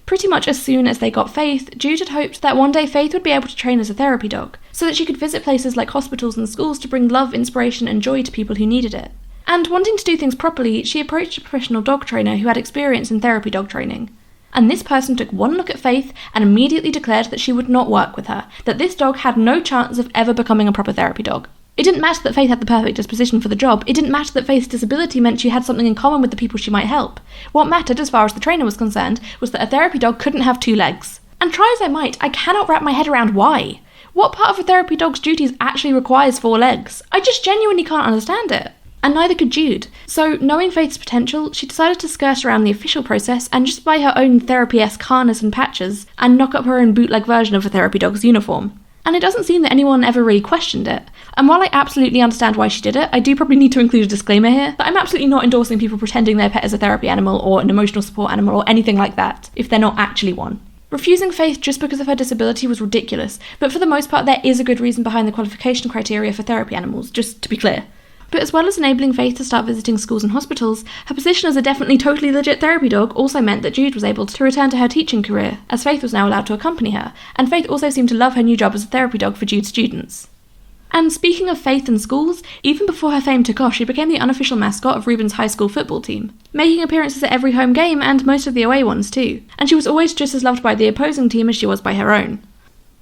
Pretty much as soon as they got Faith, Jude had hoped that one day Faith would be able to train as a therapy dog, so that she could visit places like hospitals and schools to bring love, inspiration and joy to people who needed it. And wanting to do things properly, she approached a professional dog trainer who had experience in therapy dog training. And this person took one look at Faith and immediately declared that she would not work with her, that this dog had no chance of ever becoming a proper therapy dog. It didn't matter that Faith had the perfect disposition for the job, it didn't matter that Faith's disability meant she had something in common with the people she might help. What mattered, as far as the trainer was concerned, was that a therapy dog couldn't have 2 legs. And try as I might, I cannot wrap my head around why. What part of a therapy dog's duties actually requires 4 legs? I just genuinely can't understand it. And neither could Jude. So, knowing Faith's potential, she decided to skirt around the official process and just buy her own therapy-esque harness and patches, and knock up her own bootleg version of a therapy dog's uniform. And it doesn't seem that anyone ever really questioned it. And while I absolutely understand why she did it, I do probably need to include a disclaimer here that I'm absolutely not endorsing people pretending their pet is a therapy animal or an emotional support animal or anything like that, if they're not actually one. Refusing Faith just because of her disability was ridiculous, but for the most part there is a good reason behind the qualification criteria for therapy animals, just to be clear. But as well as enabling Faith to start visiting schools and hospitals, her position as a definitely totally legit therapy dog also meant that Jude was able to return to her teaching career, as Faith was now allowed to accompany her, and Faith also seemed to love her new job as a therapy dog for Jude's students. And speaking of Faith and schools, even before her fame took off, she became the unofficial mascot of Reuben's high school football team, making appearances at every home game and most of the away ones too, and she was always just as loved by the opposing team as she was by her own.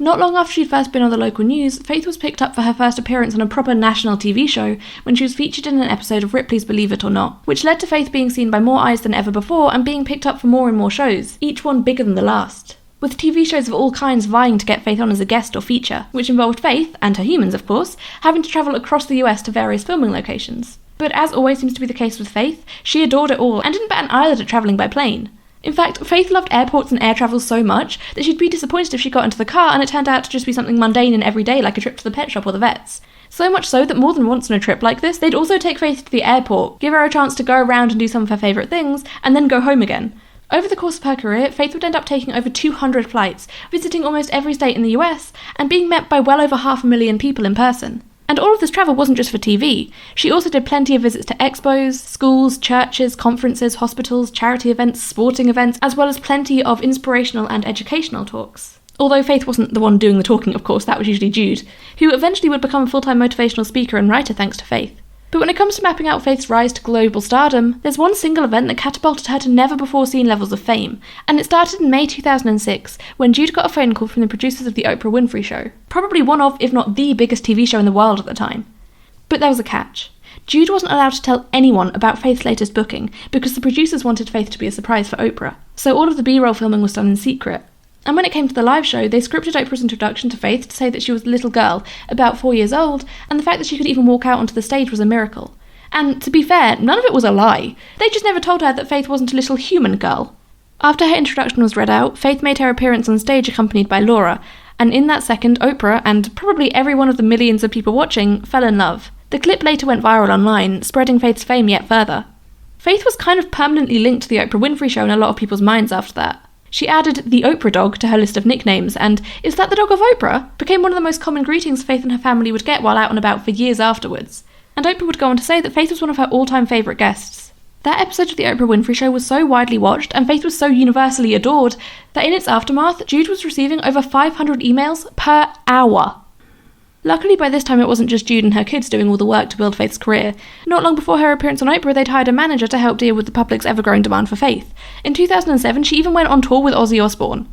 Not long after she'd first been on the local news, Faith was picked up for her first appearance on a proper national TV show when she was featured in an episode of Ripley's Believe It or Not, which led to Faith being seen by more eyes than ever before and being picked up for more and more shows, each one bigger than the last. With TV shows of all kinds vying to get Faith on as a guest or feature, which involved Faith, and her humans of course, having to travel across the US to various filming locations. But as always seems to be the case with Faith, she adored it all and didn't bat an eyelid at travelling by plane. In fact, Faith loved airports and air travel so much that she'd be disappointed if she got into the car and it turned out to just be something mundane and everyday like a trip to the pet shop or the vets. So much so that more than once on a trip like this, they'd also take Faith to the airport, give her a chance to go around and do some of her favourite things, and then go home again. Over the course of her career, Faith would end up taking over 200 flights, visiting almost every state in the US, and being met by well over 500,000 people in person. And all of this travel wasn't just for TV. She also did plenty of visits to expos, schools, churches, conferences, hospitals, charity events, sporting events, as well as plenty of inspirational and educational talks. Although Faith wasn't the one doing the talking, of course, that was usually Jude, who eventually would become a full-time motivational speaker and writer thanks to Faith. But when it comes to mapping out Faith's rise to global stardom, there's one single event that catapulted her to never-before-seen levels of fame, and it started in May 2006, when Jude got a phone call from the producers of The Oprah Winfrey Show, probably one of, if not the biggest TV show in the world at the time. But there was a catch. Jude wasn't allowed to tell anyone about Faith's latest booking, because the producers wanted Faith to be a surprise for Oprah, so all of the B-roll filming was done in secret. And when it came to the live show, they scripted Oprah's introduction to Faith to say that she was a little girl, about 4 years old, and the fact that she could even walk out onto the stage was a miracle. And, to be fair, none of it was a lie. They just never told her that Faith wasn't a little human girl. After her introduction was read out, Faith made her appearance on stage accompanied by Laura, and in that second, Oprah, and probably every one of the millions of people watching, fell in love. The clip later went viral online, spreading Faith's fame yet further. Faith was kind of permanently linked to the Oprah Winfrey Show in a lot of people's minds after that. She added the Oprah dog to her list of nicknames, and "Is that the dog of Oprah?" became one of the most common greetings Faith and her family would get while out and about for years afterwards. And Oprah would go on to say that Faith was one of her all-time favourite guests. That episode of the Oprah Winfrey Show was so widely watched, and Faith was so universally adored, that in its aftermath, Jude was receiving over 500 emails per hour. Luckily, by this time it wasn't just Jude and her kids doing all the work to build Faith's career. Not long before her appearance on Oprah, they'd hired a manager to help deal with the public's ever-growing demand for Faith. In 2007, she even went on tour with Ozzy Osbourne.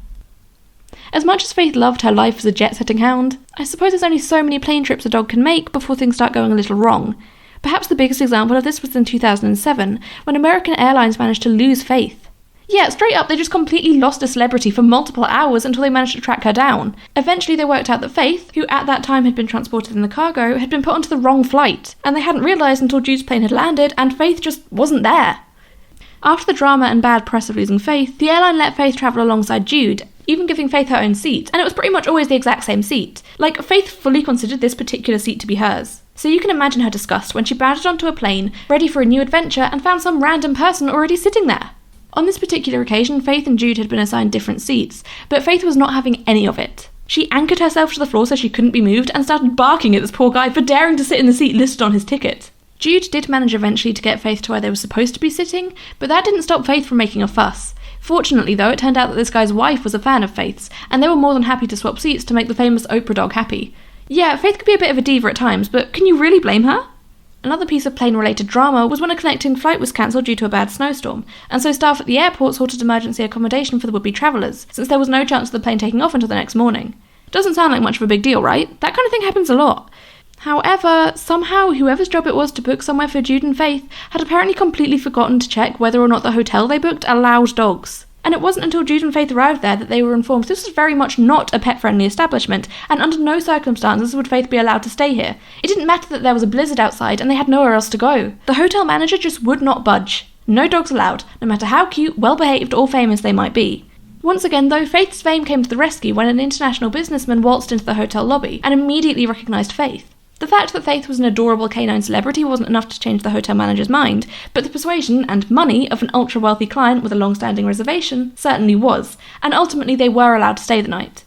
As much as Faith loved her life as a jet-setting hound, I suppose there's only so many plane trips a dog can make before things start going a little wrong. Perhaps the biggest example of this was in 2007, when American Airlines managed to lose Faith. Yeah, straight up, they just completely lost a celebrity for multiple hours until they managed to track her down. Eventually they worked out that Faith, who at that time had been transported in the cargo, had been put onto the wrong flight, and they hadn't realised until Jude's plane had landed, and Faith just wasn't there. After the drama and bad press of losing Faith, the airline let Faith travel alongside Jude, even giving Faith her own seat, and it was pretty much always the exact same seat. Like, Faith fully considered this particular seat to be hers. So you can imagine her disgust when she bounded onto a plane, ready for a new adventure, and found some random person already sitting there. On this particular occasion, Faith and Jude had been assigned different seats, but Faith was not having any of it. She anchored herself to the floor so she couldn't be moved and started barking at this poor guy for daring to sit in the seat listed on his ticket. Jude did manage eventually to get Faith to where they were supposed to be sitting, but that didn't stop Faith from making a fuss. Fortunately though, it turned out that this guy's wife was a fan of Faith's, and they were more than happy to swap seats to make the famous Oprah dog happy. Yeah, Faith could be a bit of a diva at times, but can you really blame her? Another piece of plane-related drama was when a connecting flight was cancelled due to a bad snowstorm, and so staff at the airport sought emergency accommodation for the would-be travellers, since there was no chance of the plane taking off until the next morning. Doesn't sound like much of a big deal, right? That kind of thing happens a lot. However, somehow whoever's job it was to book somewhere for Jude and Faith had apparently completely forgotten to check whether or not the hotel they booked allowed dogs. And it wasn't until Jude and Faith arrived there that they were informed this was very much not a pet-friendly establishment, and under no circumstances would Faith be allowed to stay here. It didn't matter that there was a blizzard outside and they had nowhere else to go. The hotel manager just would not budge. No dogs allowed, no matter how cute, well-behaved or famous they might be. Once again, though, Faith's fame came to the rescue when an international businessman waltzed into the hotel lobby and immediately recognised Faith. The fact that Faith was an adorable canine celebrity wasn't enough to change the hotel manager's mind, but the persuasion and money of an ultra-wealthy client with a long-standing reservation certainly was, and ultimately they were allowed to stay the night.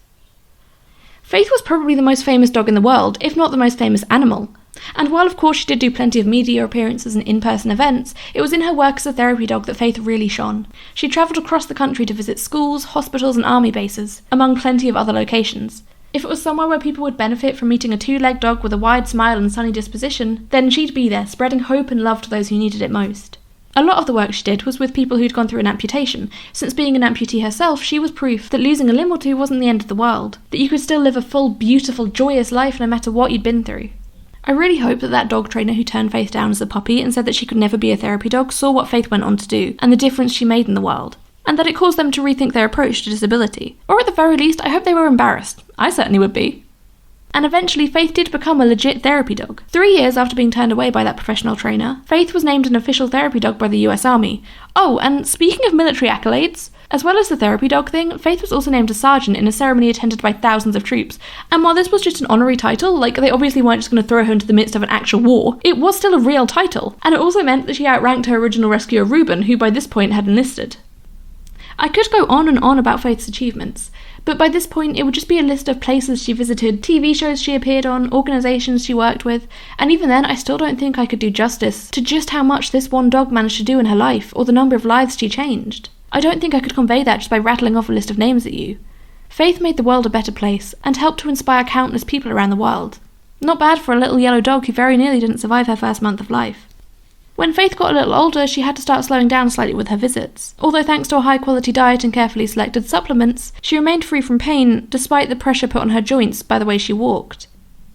Faith was probably the most famous dog in the world, if not the most famous animal. And while of course she did do plenty of media appearances and in-person events, it was in her work as a therapy dog that Faith really shone. She travelled across the country to visit schools, hospitals and army bases, among plenty of other locations. If it was somewhere where people would benefit from meeting a two-legged dog with a wide smile and sunny disposition, then she'd be there, spreading hope and love to those who needed it most. A lot of the work she did was with people who'd gone through an amputation. Since being an amputee herself, she was proof that losing a limb or two wasn't the end of the world, that you could still live a full, beautiful, joyous life no matter what you'd been through. I really hope that dog trainer who turned Faith down as a puppy and said that she could never be a therapy dog saw what Faith went on to do, and the difference she made in the world, and that it caused them to rethink their approach to disability. Or at the very least, I hope they were embarrassed. I certainly would be. And eventually, Faith did become a legit therapy dog. 3 years after being turned away by that professional trainer, Faith was named an official therapy dog by the US Army. Oh, and speaking of military accolades, as well as the therapy dog thing, Faith was also named a sergeant in a ceremony attended by thousands of troops. And while this was just an honorary title, like they obviously weren't just going to throw her into the midst of an actual war, it was still a real title. And it also meant that she outranked her original rescuer Reuben, who by this point had enlisted. I could go on and on about Faith's achievements, but by this point it would just be a list of places she visited, TV shows she appeared on, organisations she worked with, and even then I still don't think I could do justice to just how much this one dog managed to do in her life, or the number of lives she changed. I don't think I could convey that just by rattling off a list of names at you. Faith made the world a better place, and helped to inspire countless people around the world. Not bad for a little yellow dog who very nearly didn't survive her first month of life. When Faith got a little older, she had to start slowing down slightly with her visits. Although thanks to a high-quality diet and carefully selected supplements, she remained free from pain despite the pressure put on her joints by the way she walked.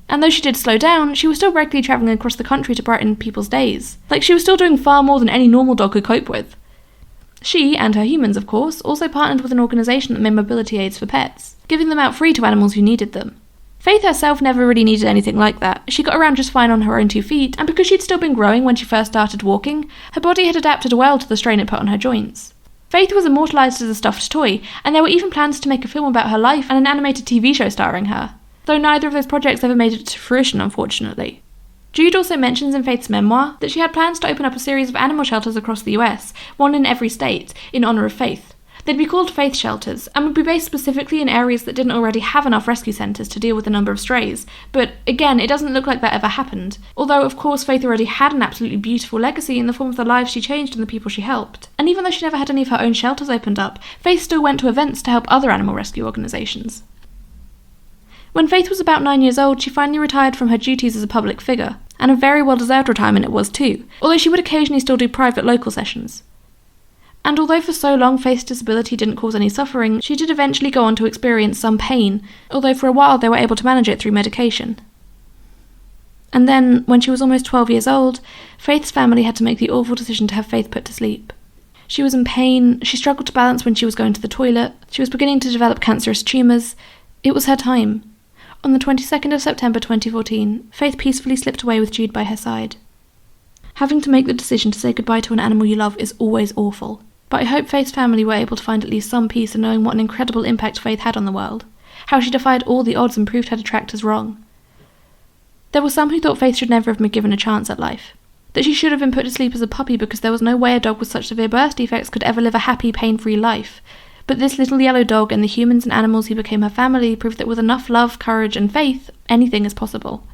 And though she did slow down, she was still regularly travelling across the country to brighten people's days. Like, she was still doing far more than any normal dog could cope with. She, and her humans of course, also partnered with an organisation that made mobility aids for pets, giving them out free to animals who needed them. Faith herself never really needed anything like that. She got around just fine on her own 2 feet, and because she'd still been growing when she first started walking, her body had adapted well to the strain it put on her joints. Faith was immortalised as a stuffed toy, and there were even plans to make a film about her life and an animated TV show starring her, though neither of those projects ever made it to fruition, unfortunately. Jude also mentions in Faith's memoir that she had plans to open up a series of animal shelters across the US, one in every state, in honour of Faith. They'd be called Faith Shelters, and would be based specifically in areas that didn't already have enough rescue centres to deal with the number of strays. But again, it doesn't look like that ever happened. Although, of course, Faith already had an absolutely beautiful legacy in the form of the lives she changed and the people she helped. And even though she never had any of her own shelters opened up, Faith still went to events to help other animal rescue organisations. When Faith was about 9 years old, she finally retired from her duties as a public figure, and a very well-deserved retirement it was too, although she would occasionally still do private local sessions. And although for so long Faith's disability didn't cause any suffering, she did eventually go on to experience some pain, although for a while they were able to manage it through medication. And then, when she was almost 12 years old, Faith's family had to make the awful decision to have Faith put to sleep. She was in pain, she struggled to balance when she was going to the toilet, she was beginning to develop cancerous tumours. It was her time. On the 22nd of September 2014, Faith peacefully slipped away with Jude by her side. Having to make the decision to say goodbye to an animal you love is always awful. But I hope Faith's family were able to find at least some peace in knowing what an incredible impact Faith had on the world, how she defied all the odds and proved her detractors wrong. There were some who thought Faith should never have been given a chance at life, that she should have been put to sleep as a puppy because there was no way a dog with such severe birth defects could ever live a happy, pain-free life. But this little yellow dog and the humans and animals who became her family proved that with enough love, courage, and faith, anything is possible.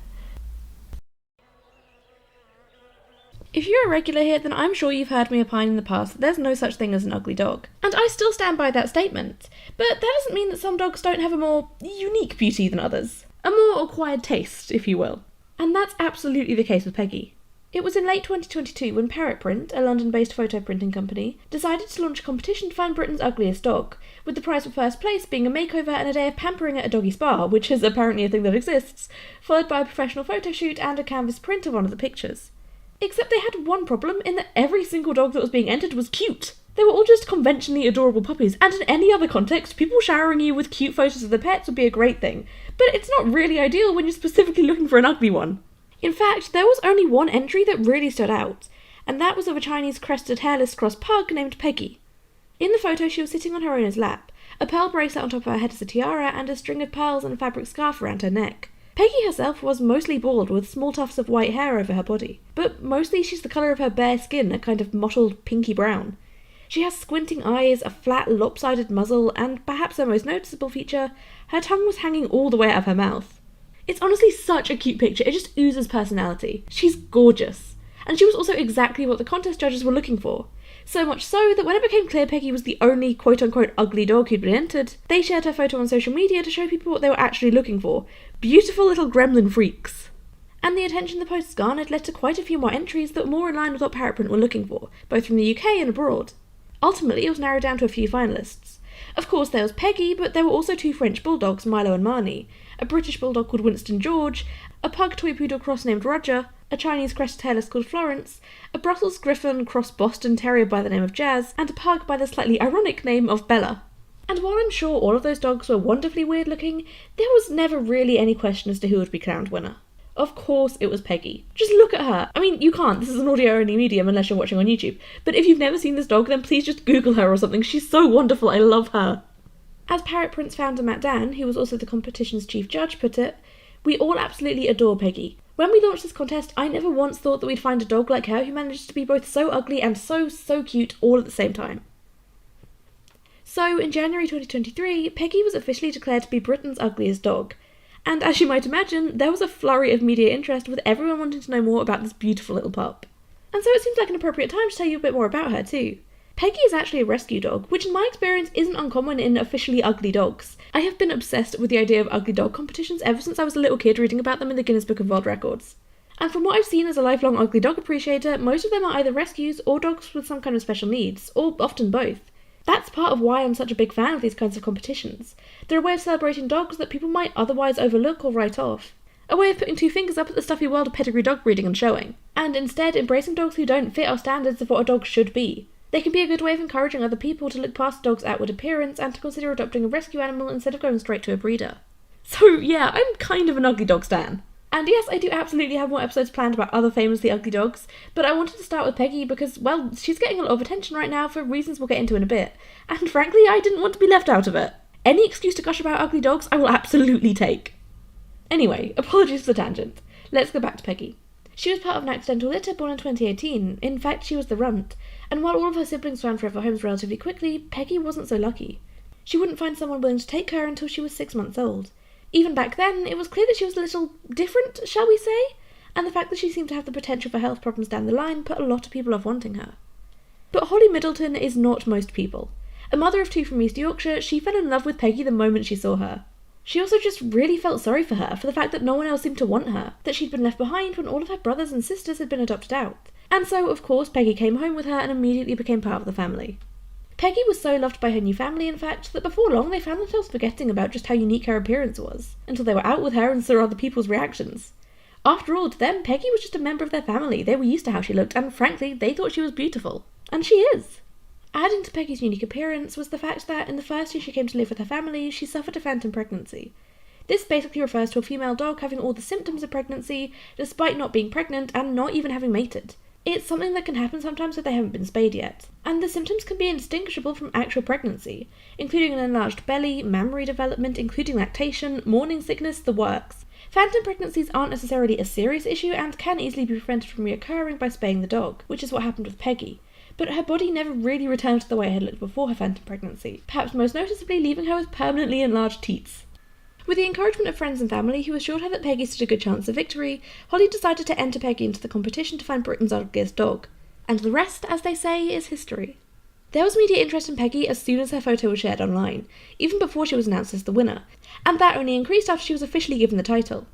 If you're a regular here, then I'm sure you've heard me opine in the past that there's no such thing as an ugly dog. And I still stand by that statement. But that doesn't mean that some dogs don't have a more unique beauty than others. A more acquired taste, if you will. And that's absolutely the case with Peggy. It was in late 2022 when Parrot Print, a London-based photo printing company, decided to launch a competition to find Britain's ugliest dog, with the prize for first place being a makeover and a day of pampering at a doggy spa, which is apparently a thing that exists, followed by a professional photo shoot and a canvas print of one of the pictures. Except they had one problem in that every single dog that was being entered was cute. They were all just conventionally adorable puppies, and in any other context, people showering you with cute photos of their pets would be a great thing, but it's not really ideal when you're specifically looking for an ugly one. In fact, there was only one entry that really stood out, and that was of a Chinese crested hairless cross pug named Peggy. In the photo, she was sitting on her owner's lap, a pearl bracelet on top of her head as a tiara, and a string of pearls and a fabric scarf around her neck. Peggy herself was mostly bald with small tufts of white hair over her body, but mostly she's the colour of her bare skin, a kind of mottled pinky brown. She has squinting eyes, a flat, lopsided muzzle, and perhaps her most noticeable feature, her tongue was hanging all the way out of her mouth. It's honestly such a cute picture, it just oozes personality. She's gorgeous. And she was also exactly what the contest judges were looking for. So much so that when it became clear Peggy was the only quote-unquote ugly dog who'd been entered, they shared her photo on social media to show people what they were actually looking for. Beautiful little gremlin freaks. And the attention the posts garnered led to quite a few more entries that were more in line with what Parrot Print were looking for, both from the UK and abroad. Ultimately, it was narrowed down to a few finalists. Of course, there was Peggy, but there were also 2 French bulldogs, Milo and Marnie, a British bulldog called Winston George, a pug toy poodle cross named Roger, a Chinese crested hairless called Florence, a Brussels Griffon cross Boston Terrier by the name of Jazz, and a pug by the slightly ironic name of Bella. And while I'm sure all of those dogs were wonderfully weird looking, there was never really any question as to who would be crowned winner. Of course it was Peggy. Just look at her. I mean, you can't, this is an audio-only medium unless you're watching on YouTube, but if you've never seen this dog, then please just Google her or something. She's so wonderful, I love her. As Parrot Print's founder Matt Dan, who was also the competition's chief judge, put it, we all absolutely adore Peggy. When we launched this contest, I never once thought that we'd find a dog like her who managed to be both so ugly and so cute all at the same time. So, in January 2023, Peggy was officially declared to be Britain's ugliest dog. And as you might imagine, there was a flurry of media interest with everyone wanting to know more about this beautiful little pup. And so it seems like an appropriate time to tell you a bit more about her too. Peggy is actually a rescue dog, which in my experience isn't uncommon in officially ugly dogs. I have been obsessed with the idea of ugly dog competitions ever since I was a little kid reading about them in the Guinness Book of World Records. And from what I've seen as a lifelong ugly dog appreciator, most of them are either rescues or dogs with some kind of special needs, or often both. That's part of why I'm such a big fan of these kinds of competitions. They're a way of celebrating dogs that people might otherwise overlook or write off. A way of putting 2 fingers up at the stuffy world of pedigree dog breeding and showing, and instead embracing dogs who don't fit our standards of what a dog should be. They can be a good way of encouraging other people to look past a dog's outward appearance and to consider adopting a rescue animal instead of going straight to a breeder. So yeah, I'm kind of an ugly dog stan. And yes, I do absolutely have more episodes planned about other famously ugly dogs, but I wanted to start with Peggy because, well, she's getting a lot of attention right now for reasons we'll get into in a bit, and frankly, I didn't want to be left out of it. Any excuse to gush about ugly dogs, I will absolutely take. Anyway, apologies for the tangent. Let's go back to Peggy. She was part of an accidental litter born in 2018, in fact she was the runt, and while all of her siblings found forever homes relatively quickly, Peggy wasn't so lucky. She wouldn't find someone willing to take her until she was 6 months old. Even back then, it was clear that she was a little different, shall we say? And the fact that she seemed to have the potential for health problems down the line put a lot of people off wanting her. But Holly Middleton is not most people. A mother of 2 from East Yorkshire, she fell in love with Peggy the moment she saw her. She also just really felt sorry for her, for the fact that no one else seemed to want her, that she'd been left behind when all of her brothers and sisters had been adopted out. And so, of course, Peggy came home with her and immediately became part of the family. Peggy was so loved by her new family, in fact, that before long they found themselves forgetting about just how unique her appearance was, until they were out with her and saw other people's reactions. After all, to them, Peggy was just a member of their family. They were used to how she looked, and frankly, they thought she was beautiful. And she is. Adding to Peggy's unique appearance was the fact that in the first year she came to live with her family, she suffered a phantom pregnancy. This basically refers to a female dog having all the symptoms of pregnancy, despite not being pregnant and not even having mated. It's something that can happen sometimes if they haven't been spayed yet, and the symptoms can be indistinguishable from actual pregnancy, including an enlarged belly, mammary development, including lactation, morning sickness, the works. Phantom pregnancies aren't necessarily a serious issue and can easily be prevented from reoccurring by spaying the dog, which is what happened with Peggy. But her body never really returned to the way it had looked before her phantom pregnancy, perhaps most noticeably leaving her with permanently enlarged teats. With the encouragement of friends and family who assured her that Peggy stood a good chance of victory, Holly decided to enter Peggy into the competition to find Britain's ugliest dog. And the rest, as they say, is history. There was media interest in Peggy as soon as her photo was shared online, even before she was announced as the winner, and that only increased after she was officially given the title.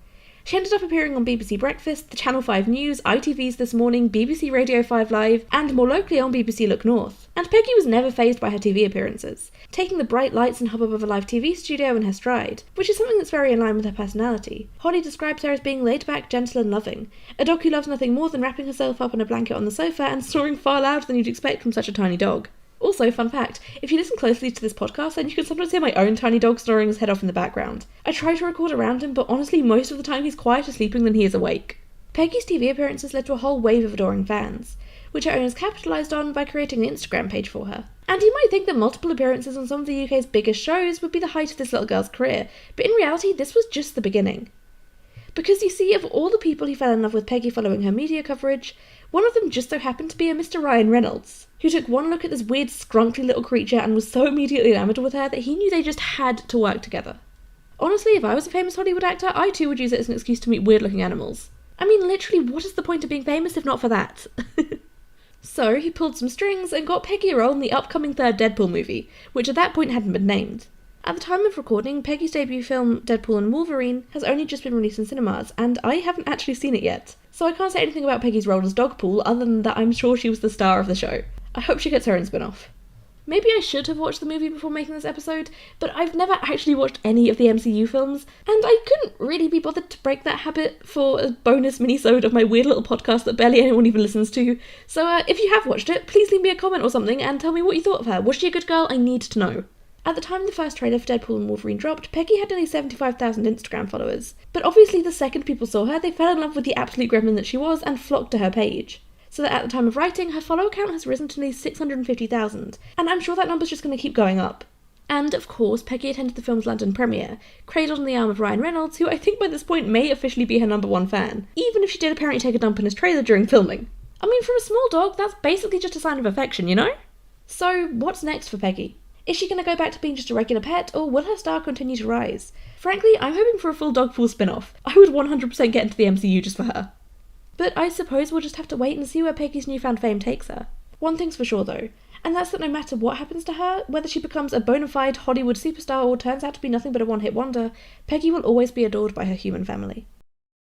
She ended up appearing on BBC Breakfast, the Channel 5 News, ITV's This Morning, BBC Radio 5 Live, and more locally on BBC Look North. And Peggy was never fazed by her TV appearances, taking the bright lights and hubbub of a live TV studio in her stride, which is something that's very in line with her personality. Holly describes her as being laid back, gentle and loving, a dog who loves nothing more than wrapping herself up in a blanket on the sofa and snoring far louder than you'd expect from such a tiny dog. Also, fun fact, if you listen closely to this podcast, then you can sometimes hear my own tiny dog snoring his head off in the background. I try to record around him, but honestly, most of the time he's quieter sleeping than he is awake. Peggy's TV appearances led to a whole wave of adoring fans, which her owners capitalised on by creating an Instagram page for her. And you might think that multiple appearances on some of the UK's biggest shows would be the height of this little girl's career, but in reality, this was just the beginning. Because you see, of all the people who fell in love with Peggy following her media coverage, one of them just so happened to be a Mr. Ryan Reynolds, who took one look at this weird, scrunkly little creature and was so immediately enamoured with her that he knew they just had to work together. Honestly, if I was a famous Hollywood actor, I too would use it as an excuse to meet weird-looking animals. I mean, literally, what is the point of being famous if not for that? So, he pulled some strings and got Peggy a role in the upcoming third Deadpool movie, which at that point hadn't been named. At the time of recording, Peggy's debut film, Deadpool and Wolverine, has only just been released in cinemas, and I haven't actually seen it yet. So I can't say anything about Peggy's role as Dogpool, other than that I'm sure she was the star of the show. I hope she gets her own spin-off. Maybe I should have watched the movie before making this episode, but I've never actually watched any of the MCU films, and I couldn't really be bothered to break that habit for a bonus mini-sode of my weird little podcast that barely anyone even listens to. So if you have watched it, please leave me a comment or something and tell me what you thought of her. Was she a good girl? I need to know. At the time the first trailer for Deadpool and Wolverine dropped, Peggy had nearly 75,000 Instagram followers. But obviously the second people saw her, they fell in love with the absolute gremlin that she was and flocked to her page. So that at the time of writing, her follower count has risen to nearly 650,000, and I'm sure that number's just going to keep going up. And of course, Peggy attended the film's London premiere, cradled on the arm of Ryan Reynolds, who I think by this point may officially be her #1 fan, even if she did apparently take a dump in his trailer during filming. I mean, from a small dog, that's basically just a sign of affection, you know? So, what's next for Peggy? Is she going to go back to being just a regular pet, or will her star continue to rise? Frankly, I'm hoping for a full Dogpool spin-off. I would 100% get into the MCU just for her. But I suppose we'll just have to wait and see where Peggy's newfound fame takes her. One thing's for sure though, and that's that no matter what happens to her, whether she becomes a bona fide Hollywood superstar or turns out to be nothing but a one-hit wonder, Peggy will always be adored by her human family.